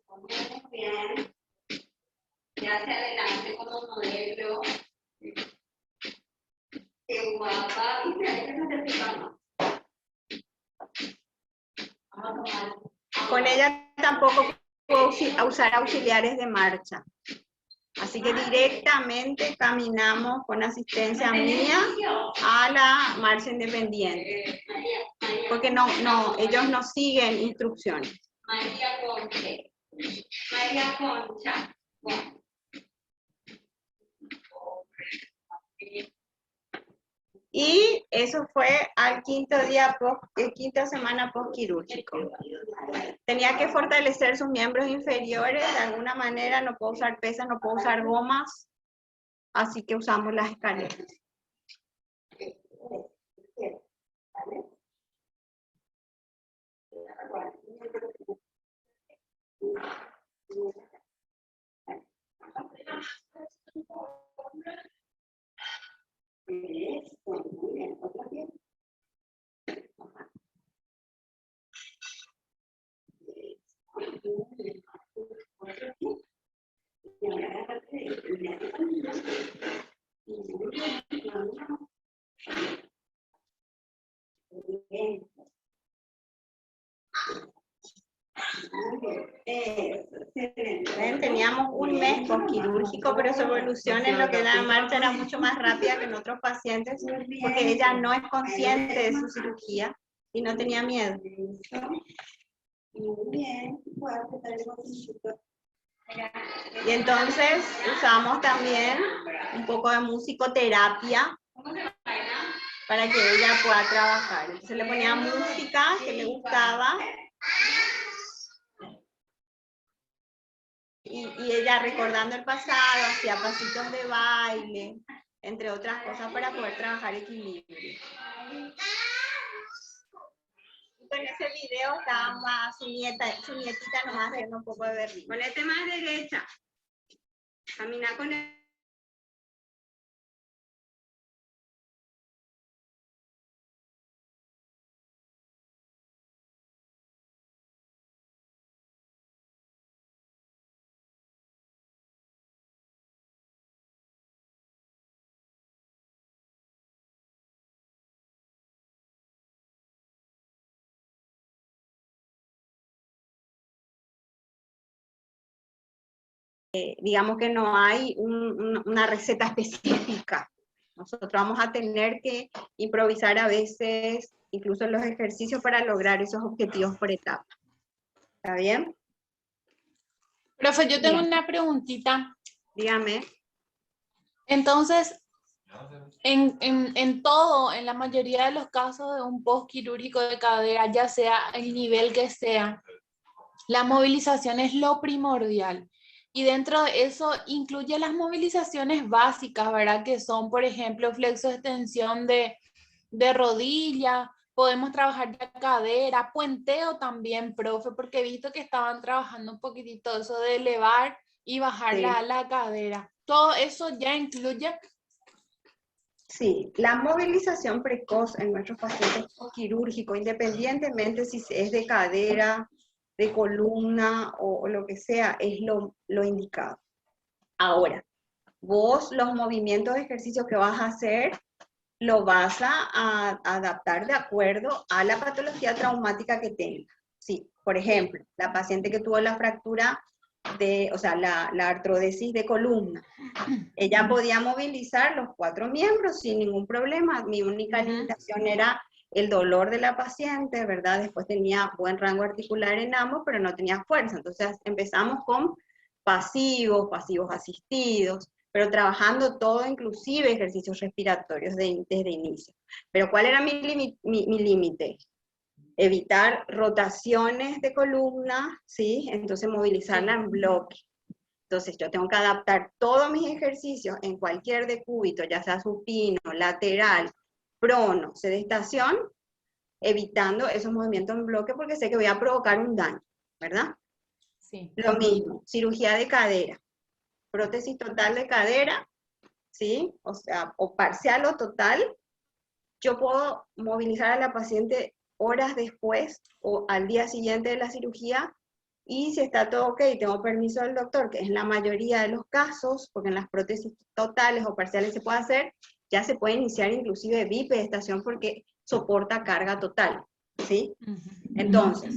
Muy bien. Ya hacia adelante como modelo. Qué guapa. Y mira, no te picamos. Vamos a tomar. Con ella tampoco puedo usar auxiliares de marcha. Así que directamente caminamos con asistencia mía a la marcha independiente. Porque ellos no siguen instrucciones. María Concha. María Concha. Bueno. Y eso fue al quinta semana postquirúrgico. Tenía que fortalecer sus miembros inferiores de alguna manera, no puedo usar pesas, no puedo usar gomas, así que usamos las escaleras. Teníamos un mes postquirúrgico, pero su evolución en lo que da marcha era mucho más rápida que en otros pacientes, porque ella no es consciente de su cirugía y no tenía miedo. Muy bien. Y entonces usamos también un poco de musicoterapia para que ella pueda trabajar. Entonces le ponía música que le gustaba y ella, recordando el pasado, hacía pasitos de baile, entre otras cosas, para poder trabajar equilibrio. En ese video estaba su nietita nomás haciendo un poco de berrinche. Ponete más derecha. Camina con el... Digamos que no hay una receta específica. Nosotros vamos a tener que improvisar a veces, incluso en los ejercicios, para lograr esos objetivos por etapa. ¿Está bien? Profe, yo tengo Bien. una preguntita. Dígame. Entonces, en todo, en la mayoría de los casos de un postquirúrgico de cadera, ya sea el nivel que sea, la movilización es lo primordial. Y dentro de eso incluye las movilizaciones básicas, ¿verdad? Que son, por ejemplo, flexo-extensión de rodilla, podemos trabajar de cadera, puenteo también, profe, porque he visto que estaban trabajando un poquitito eso de elevar y bajar Sí. la cadera. Todo eso ya incluye. Sí, la movilización precoz en nuestros pacientes quirúrgicos, independientemente si es de cadera, de columna o lo que sea, es lo indicado. Ahora, vos los movimientos de ejercicio que vas a hacer, lo vas a adaptar de acuerdo a la patología traumática que tenga. Sí, por ejemplo, la paciente que tuvo la fractura la artrodesis de columna, ella podía movilizar los 4 miembros sin ningún problema. Mi única limitación era el dolor de la paciente, ¿verdad? Después tenía buen rango articular en ambos, pero no tenía fuerza. Entonces empezamos con pasivos asistidos, pero trabajando todo, inclusive ejercicios respiratorios desde inicio. Pero ¿cuál era mi límite? Evitar rotaciones de columna, ¿sí? Entonces movilizarla en bloque. Entonces yo tengo que adaptar todos mis ejercicios en cualquier decúbito, ya sea supino, lateral, prono, sedestación, evitando esos movimientos en bloque porque sé que voy a provocar un daño, ¿verdad? Sí. Lo mismo, cirugía de cadera, prótesis total de cadera, ¿sí? O sea, o parcial o total, yo puedo movilizar a la paciente horas después o al día siguiente de la cirugía, y si está todo ok, tengo permiso del doctor, que es la mayoría de los casos, porque en las prótesis totales o parciales se puede hacer, ya se puede iniciar inclusive bipedestación porque soporta carga total, ¿sí? Entonces,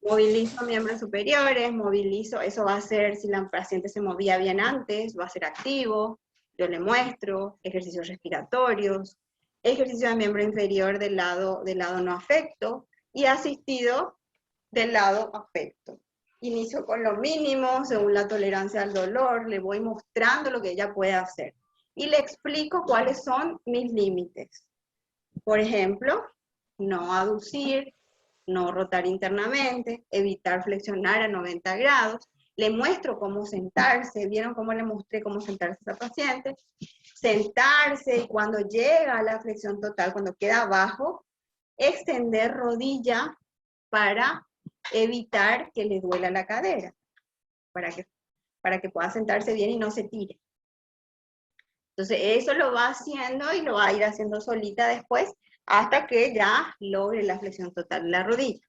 movilizo miembros superiores, movilizo, eso va a ser, si la paciente se movía bien antes, va a ser activo, yo le muestro, ejercicios respiratorios, ejercicio de miembro inferior del lado no afecto, y asistido del lado afecto. Inicio con lo mínimo, según la tolerancia al dolor, le voy mostrando lo que ella puede hacer. Y le explico cuáles son mis límites. Por ejemplo, no aducir, no rotar internamente, evitar flexionar a 90 grados. Le muestro cómo sentarse, ¿vieron cómo le mostré cómo sentarse a esa paciente? Sentarse, y cuando llega a la flexión total, cuando queda abajo, extender rodilla para evitar que le duela la cadera, para que pueda sentarse bien y no se tire. Entonces eso lo va haciendo y lo va a ir haciendo solita después, hasta que ya logre la flexión total de la rodilla.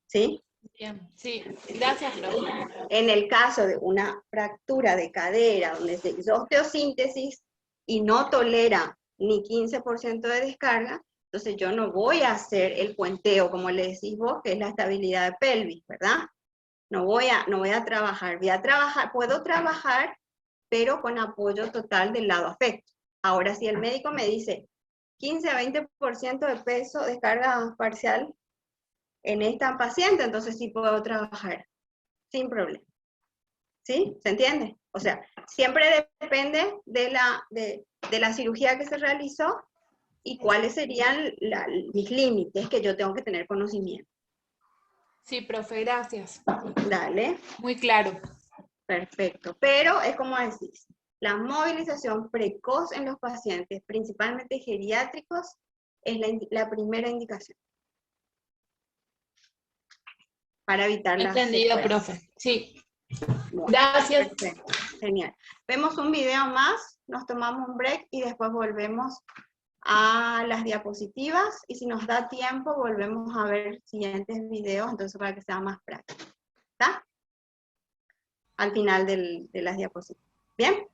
¿Sí? Bien, sí, gracias, profe. En el caso de una fractura de cadera, donde se hizo osteosíntesis y no tolera ni 15% de descarga, entonces yo no voy a hacer el puenteo, como le decís vos, que es la estabilidad de pelvis, ¿verdad? No voy a trabajar, puedo trabajar, pero con apoyo total del lado afecto. Ahora, si el médico me dice 15 a 20% de peso, descarga parcial en esta paciente, entonces sí puedo trabajar, sin problema. ¿Sí? ¿Se entiende? O sea, siempre depende de la cirugía que se realizó y cuáles serían mis límites que yo tengo que tener conocimiento. Sí, profe, gracias. Dale. Muy claro. Perfecto. Pero es como decís, la movilización precoz en los pacientes, principalmente geriátricos, es la primera indicación. Para evitar las Entendido, secuelas. profe. Sí. Bueno, Gracias. perfecto. Genial. Vemos un video más, nos tomamos un break y después volvemos a las diapositivas, y si nos da tiempo volvemos a ver siguientes videos, entonces para que sea más práctico. ¿Está? Al final de las diapositivas. ¿Bien?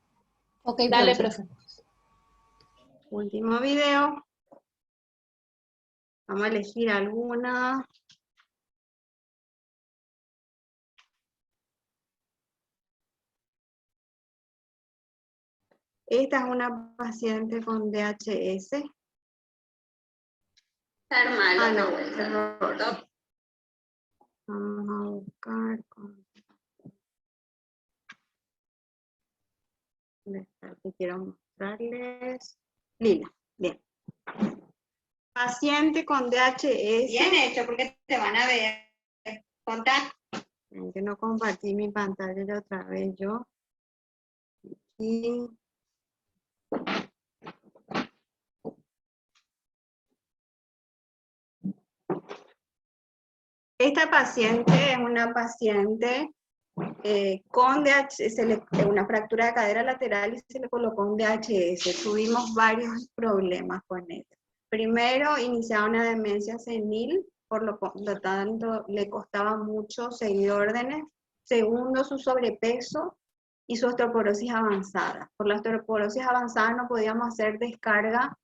Ok, Dale, profe. profe. Último video. Vamos a elegir alguna. Esta es una paciente con DHS. Estar mal. Ah, no, error. Vamos a buscar con... que quiero mostrarles. Lila, bien. Paciente con DHS. Bien hecho, porque te van a ver. Contá. Que no compartí mi pantalla otra vez yo. Y... esta paciente es una paciente con una fractura de cadera lateral y se le colocó un DHS. Tuvimos varios problemas con ella. Primero, iniciaba una demencia senil, por lo tanto le costaba mucho seguir órdenes. Segundo, su sobrepeso y su osteoporosis avanzada. Por la osteoporosis avanzada no podíamos hacer descarga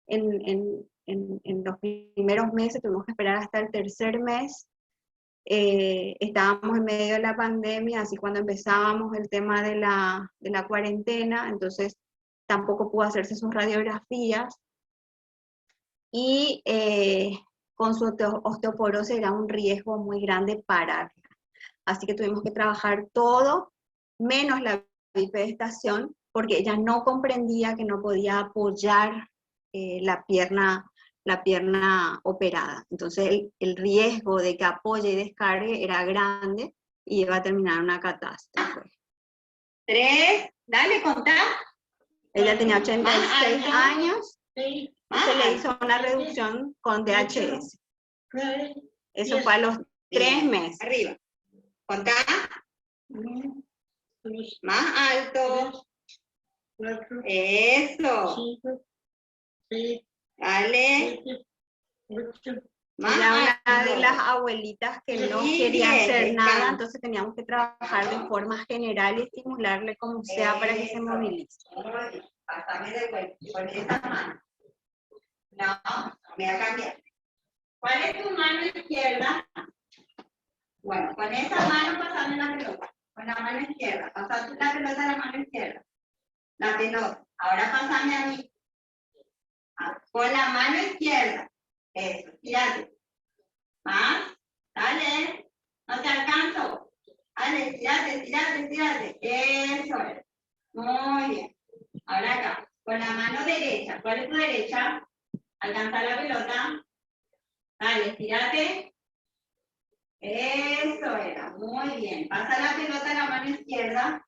en los primeros meses, tuvimos que esperar hasta el tercer mes. Estábamos en medio de la pandemia, así cuando empezábamos el tema de la cuarentena, entonces tampoco pudo hacerse sus radiografías, y con su osteoporosis era un riesgo muy grande pararla. Así que tuvimos que trabajar todo, menos la bipedestación, porque ella no comprendía que no podía apoyar la pierna operada. Entonces el riesgo de que apoye y descargue era grande y iba a terminar en una catástrofe. 3, dale, contá. Ella tenía 86 años Sí. y se le hizo una reducción con DHS. Eso fue a los 3 meses. Arriba. Contá. Más alto. Eso. Dale. Más Era una alto. de las abuelitas que no Sí, quería bien, hacer descansa. nada, entonces teníamos que trabajar de forma general y estimularle como sea para que se movilice. Pásame de vuelta. Con esa mano. No, voy a cambiar. ¿Cuál es tu mano izquierda? Bueno, con esa mano pasame la pelota. Con la mano izquierda. Pasame la pelota a la mano izquierda. La pelota. Ahora pasame a mí. Con la mano izquierda. Eso, tírate. Más. Dale. No te alcanzo. Dale, tírate. Eso es. Muy bien. Ahora acá. Con la mano derecha. ¿Cuál es tu derecha? Alcanza la pelota. Dale, tírate. Eso era. Muy bien. Pasa la pelota a la mano izquierda.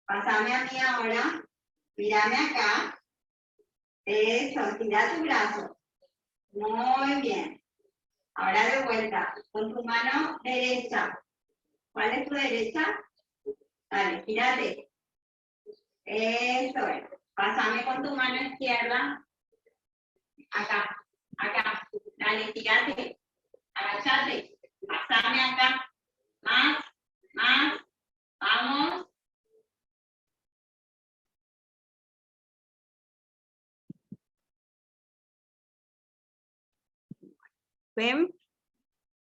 Pásame a mí ahora. Mírame acá. Eso, tira tu brazo. Muy bien. Ahora de vuelta, con tu mano derecha. ¿Cuál es tu derecha? Dale, tírate. Eso es. Pásame con tu mano izquierda. Acá. Dale, tírate. Agachate. Pásame acá. Más. Vamos. ¿Ven?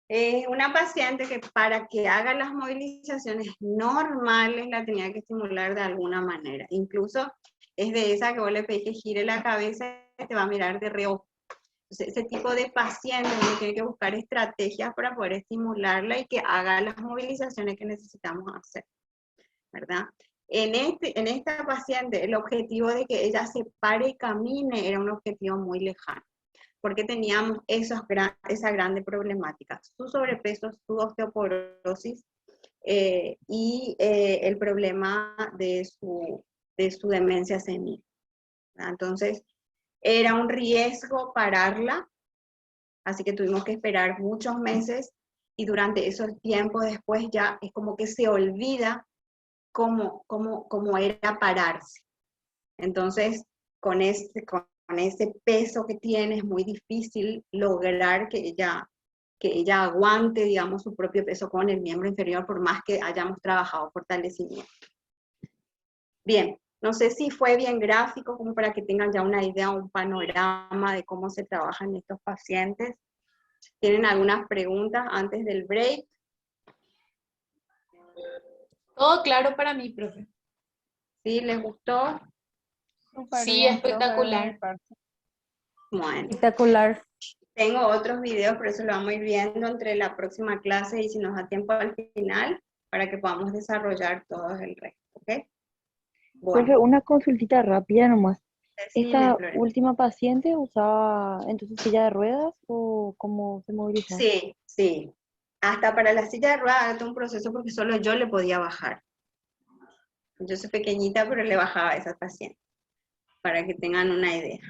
Es una paciente que para que haga las movilizaciones normales la tenía que estimular de alguna manera. Incluso es de esa que vos le pedís que gire la cabeza y te va a mirar de reojo. Entonces, ese tipo de paciente uno tiene que buscar estrategias para poder estimularla y que haga las movilizaciones que necesitamos hacer, ¿verdad? En esta paciente, el objetivo de que ella se pare y camine era un objetivo muy lejano, porque teníamos esa grande problemática, su sobrepeso, su osteoporosis y el problema de su demencia senil, ¿verdad? Entonces, era un riesgo pararla, así que tuvimos que esperar muchos meses y durante esos tiempos después ya es como que se olvida cómo era pararse. Entonces, con ese peso que tiene es muy difícil lograr que ella aguante, digamos, su propio peso con el miembro inferior por más que hayamos trabajado fortalecimiento. Bien. No sé si fue bien gráfico, como para que tengan ya una idea, un panorama de cómo se trabaja en estos pacientes. ¿Tienen algunas preguntas antes del break? Todo claro para mí, profe. ¿Sí? ¿Les gustó? Súper Sí, bien, profe, de espectacular. mi parte. Bueno, Espectacular. tengo otros videos, pero eso lo vamos a ir viendo entre la próxima clase y si nos da tiempo al final, para que podamos desarrollar todo el resto, ¿ok? Profe, Bueno, una consultita rápida nomás. decime, ¿Esta Flores. última paciente usaba entonces silla de ruedas o cómo se movilizaba? Sí, sí. Hasta para la silla de ruedas hago un proceso porque solo yo le podía bajar. Yo soy pequeñita, pero le bajaba a esa paciente, para que tengan una idea.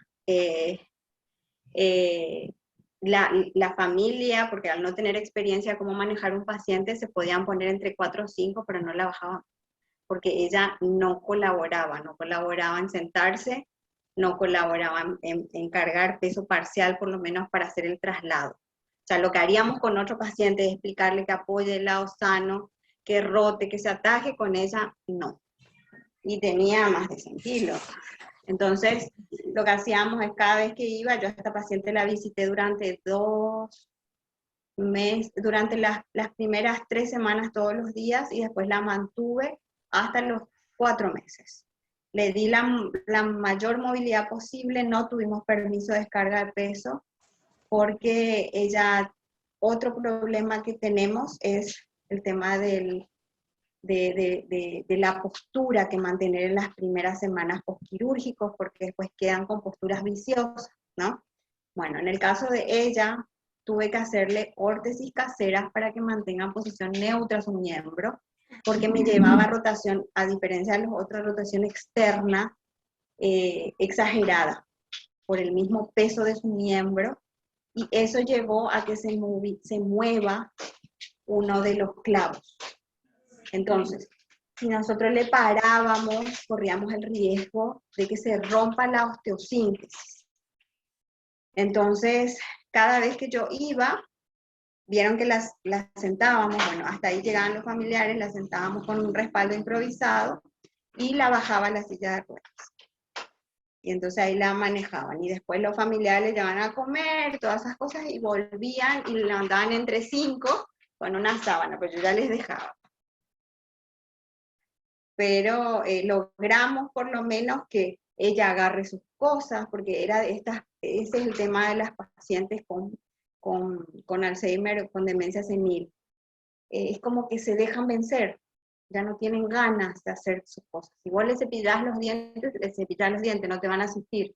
La familia, porque al no tener experiencia cómo manejar un paciente, se podían poner entre 4 o 5, pero no la bajaban, porque ella no colaboraba en sentarse, no colaboraba en cargar peso parcial, por lo menos para hacer el traslado. O sea, lo que haríamos con otro paciente es explicarle que apoye el lado sano, que rote, que se ataje, con ella no. Y tenía más de 100 kilos. Entonces, lo que hacíamos es cada vez que iba, yo a esta paciente la visité durante 2 meses, durante las primeras 3 semanas todos los días y después la mantuve hasta los 4 meses. Le di la mayor movilidad posible, no tuvimos permiso de descarga de peso porque ella, otro problema que tenemos es el tema del de la postura que mantener en las primeras semanas postquirúrgicos, porque después quedan con posturas viciosas, ¿no? Bueno, en el caso de ella, tuve que hacerle órtesis caseras para que mantenga en posición neutra su miembro, porque me llevaba rotación, a diferencia de las otras, rotación externa exagerada, por el mismo peso de su miembro, y eso llevó a que se mueva uno de los clavos. Entonces, si nosotros le parábamos, corríamos el riesgo de que se rompa la osteosíntesis. Entonces, cada vez que yo iba, vieron que las sentábamos, bueno, hasta ahí llegaban los familiares, las sentábamos con un respaldo improvisado y la bajaba a la silla de ruedas. Y entonces ahí la manejaban. Y después los familiares le llevaban a comer, todas esas cosas, y volvían y la mandaban entre 5 con una sábana, pues yo ya les dejaba. Pero logramos por lo menos que ella agarre sus cosas, porque ese es el tema de las pacientes con Alzheimer o con demencia senil. Es como que se dejan vencer, ya no tienen ganas de hacer sus cosas. Si vos le cepillás los dientes, no te van a asistir.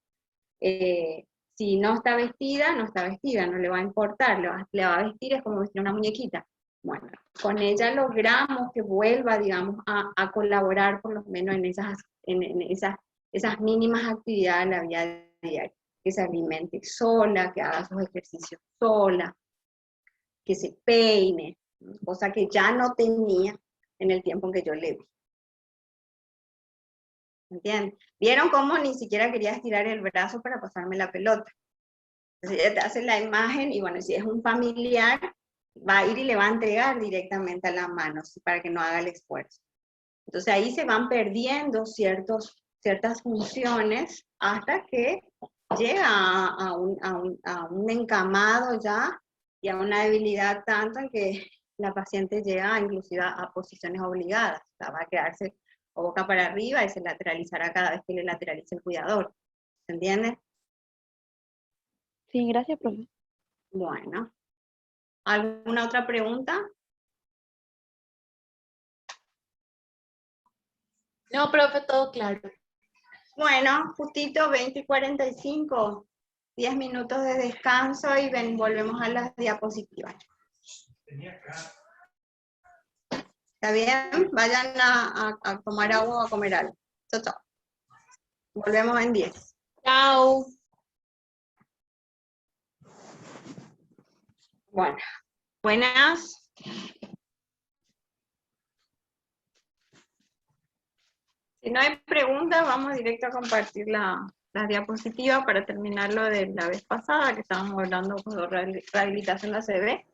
Si no está vestida, no está vestida, no le va a importar, le va a vestir, es como vestir una muñequita. Bueno, con ella logramos que vuelva, digamos, a colaborar por lo menos en esas mínimas actividades de la vida diaria. Que se alimente sola, que haga sus ejercicios sola, que se peine, cosa que ya no tenía en el tiempo en que yo le vi. ¿Entienden? ¿Vieron cómo ni siquiera quería estirar el brazo para pasarme la pelota? Entonces ella te hace la imagen y bueno, si es un familiar, va a ir y le va a entregar directamente a la mano, para que no haga el esfuerzo. Entonces ahí se van perdiendo ciertas funciones hasta que llega a un encamado ya y a una debilidad tanto en que la paciente llega inclusive a posiciones obligadas, o sea, va a quedarse o boca para arriba y se lateralizará cada vez que le lateralice el cuidador. ¿Se entiende? Sí, gracias, profe. Bueno. ¿Alguna otra pregunta? No, profe, todo claro. Bueno, justito 20:45, 10 minutos de descanso y volvemos a las diapositivas. ¿Está bien? Vayan a tomar agua o a comer algo. Chao, chao. Volvemos en 10. Chao. Bueno, buenas. Si no hay preguntas, vamos directo a compartir las diapositivas para terminar lo de la vez pasada, que estábamos hablando de rehabilitación de ACV.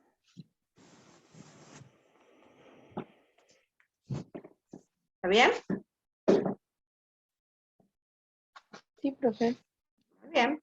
¿Está bien? Sí, profe. Muy bien.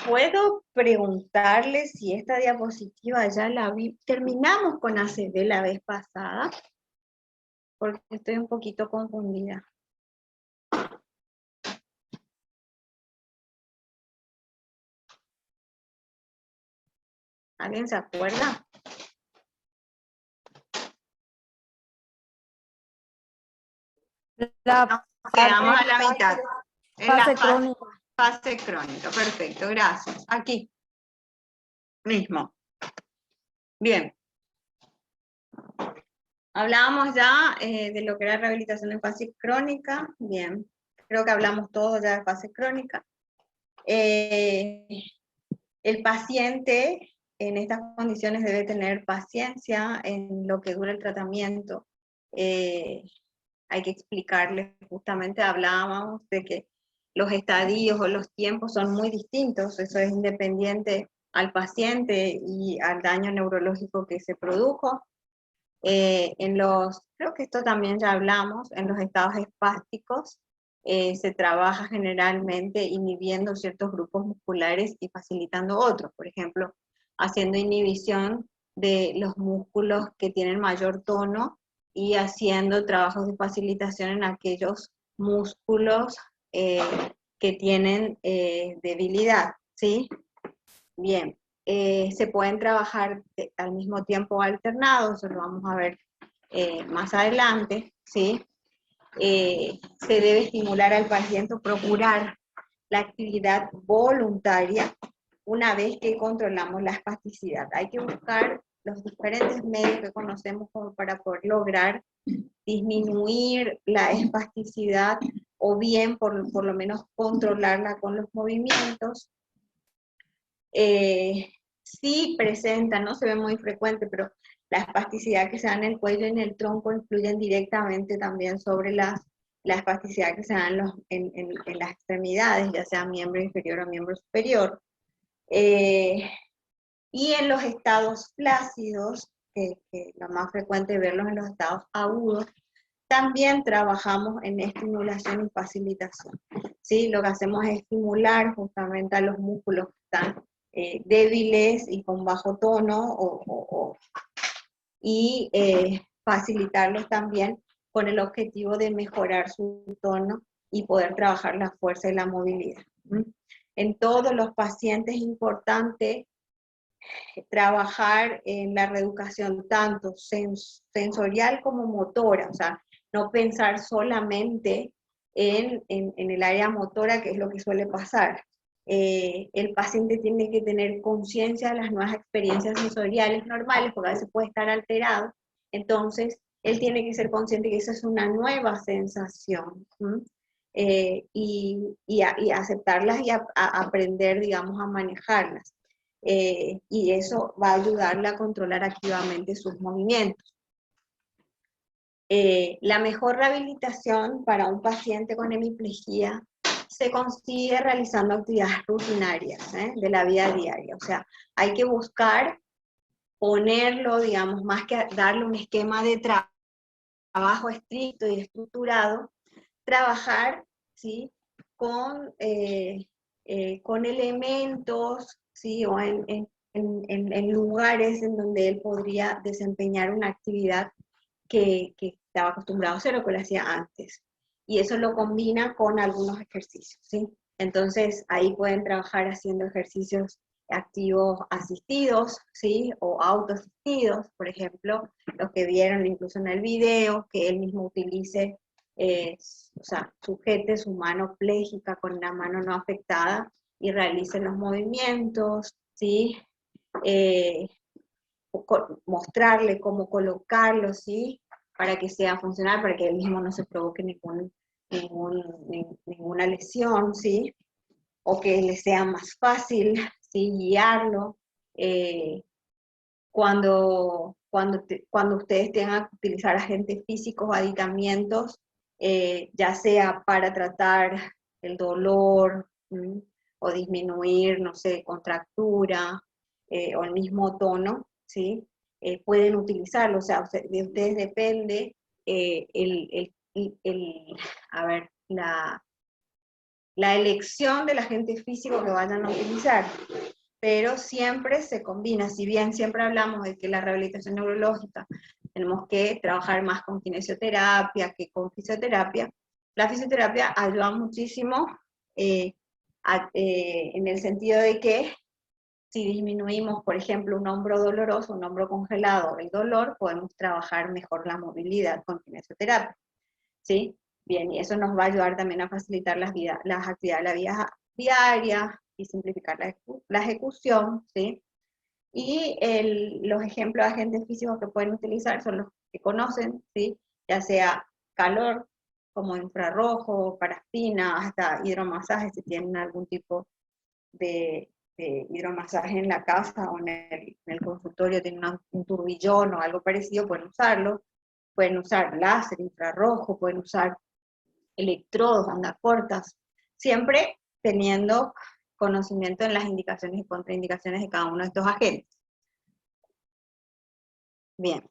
¿Puedo preguntarle si esta diapositiva ya la vi? Terminamos con ACV la vez pasada, porque estoy un poquito confundida. ¿Alguien se acuerda? Nos quedamos a la mitad. Fase crónica. Fase crónica, perfecto, gracias. Aquí mismo. Bien. Hablábamos ya de lo que era rehabilitación en fase crónica. Bien, creo que hablamos todo ya de fase crónica. El paciente en estas condiciones debe tener paciencia en lo que dura el tratamiento. Hay que explicarle, justamente hablábamos de que los estadios o los tiempos son muy distintos, eso es independiente al paciente y al daño neurológico que se produjo. Creo que esto también ya hablamos, en los estados espásticos se trabaja generalmente inhibiendo ciertos grupos musculares y facilitando otros, por ejemplo, haciendo inhibición de los músculos que tienen mayor tono y haciendo trabajos de facilitación en aquellos músculos que tienen debilidad, ¿sí? Bien, se pueden trabajar al mismo tiempo alternados, eso lo vamos a ver más adelante, ¿sí? Se debe estimular al paciente, procurar la actividad voluntaria una vez que controlamos la espasticidad. Hay que buscar los diferentes medios que conocemos como para poder lograr disminuir la espasticidad o bien por lo menos controlarla con los movimientos. Sí presenta, no se ve muy frecuente, pero la espasticidad que se da en el cuello y en el tronco influyen directamente también sobre la espasticidad que se da en las extremidades, ya sea miembro inferior o miembro superior. Y en los estados flácidos, que lo más frecuente es verlos en los estados agudos, también trabajamos en estimulación y facilitación. ¿Sí? Lo que hacemos es estimular justamente a los músculos que están débiles y con bajo tono y facilitarlos también con el objetivo de mejorar su tono y poder trabajar la fuerza y la movilidad. En todos los pacientes es importante trabajar en la reeducación tanto sensorial como motora, o sea, no pensar solamente en el área motora, que es lo que suele pasar. El paciente tiene que tener conciencia de las nuevas experiencias sensoriales normales, porque a veces puede estar alterado, entonces él tiene que ser consciente que esa es una nueva sensación, y aceptarlas y aprender, digamos, a manejarlas. Y eso va a ayudarle a controlar activamente sus movimientos. La mejor rehabilitación para un paciente con hemiplegia se consigue realizando actividades rutinarias de la vida diaria. O sea, hay que buscar ponerlo, digamos, más que darle un esquema de trabajo estricto y estructurado, trabajar, ¿sí? con elementos, ¿sí? O en lugares en donde él podría desempeñar una actividad que estaba acostumbrado a hacer o que lo hacía antes. Y eso lo combina con algunos ejercicios, ¿sí? Entonces, ahí pueden trabajar haciendo ejercicios activos asistidos, ¿sí? O autoasistidos, por ejemplo, los que vieron incluso en el video, que él mismo utilice, o sea, sujete su mano pléjica con la mano no afectada y realice los movimientos, ¿sí? Mostrarle cómo colocarlo, ¿sí? Para que sea funcional, para que él mismo no se provoque ninguna lesión, ¿sí? O que le sea más fácil, ¿sí? Guiarlo. Cuando ustedes tengan que utilizar agentes físicos o aditamientos, ya sea para tratar el dolor, o disminuir, no sé, contractura, o el mismo tono, ¿sí? Pueden utilizarlo, o sea, de ustedes depende la elección del agente físico que vayan a utilizar, pero siempre se combina. Si bien siempre hablamos de que la rehabilitación neurológica tenemos que trabajar más con kinesioterapia que con fisioterapia, la fisioterapia ayuda muchísimo en el sentido de que si disminuimos, por ejemplo, un hombro doloroso, un hombro congelado, el dolor, podemos trabajar mejor la movilidad con kinesioterapia, ¿sí? Bien, y eso nos va a ayudar también a facilitar las actividades de la vida diaria y simplificar la ejecución, ¿sí? Y los ejemplos de agentes físicos que pueden utilizar son los que conocen, ¿sí? Ya sea calor, como infrarrojo, parafina, hasta hidromasaje, si tienen algún tipo de hidromasaje en la casa o en el consultorio, tienen un turbillón o algo parecido, pueden usarlo. Pueden usar láser, infrarrojo, pueden usar electrodos, ondas cortas, siempre teniendo conocimiento en las indicaciones y contraindicaciones de cada uno de estos agentes. Bien.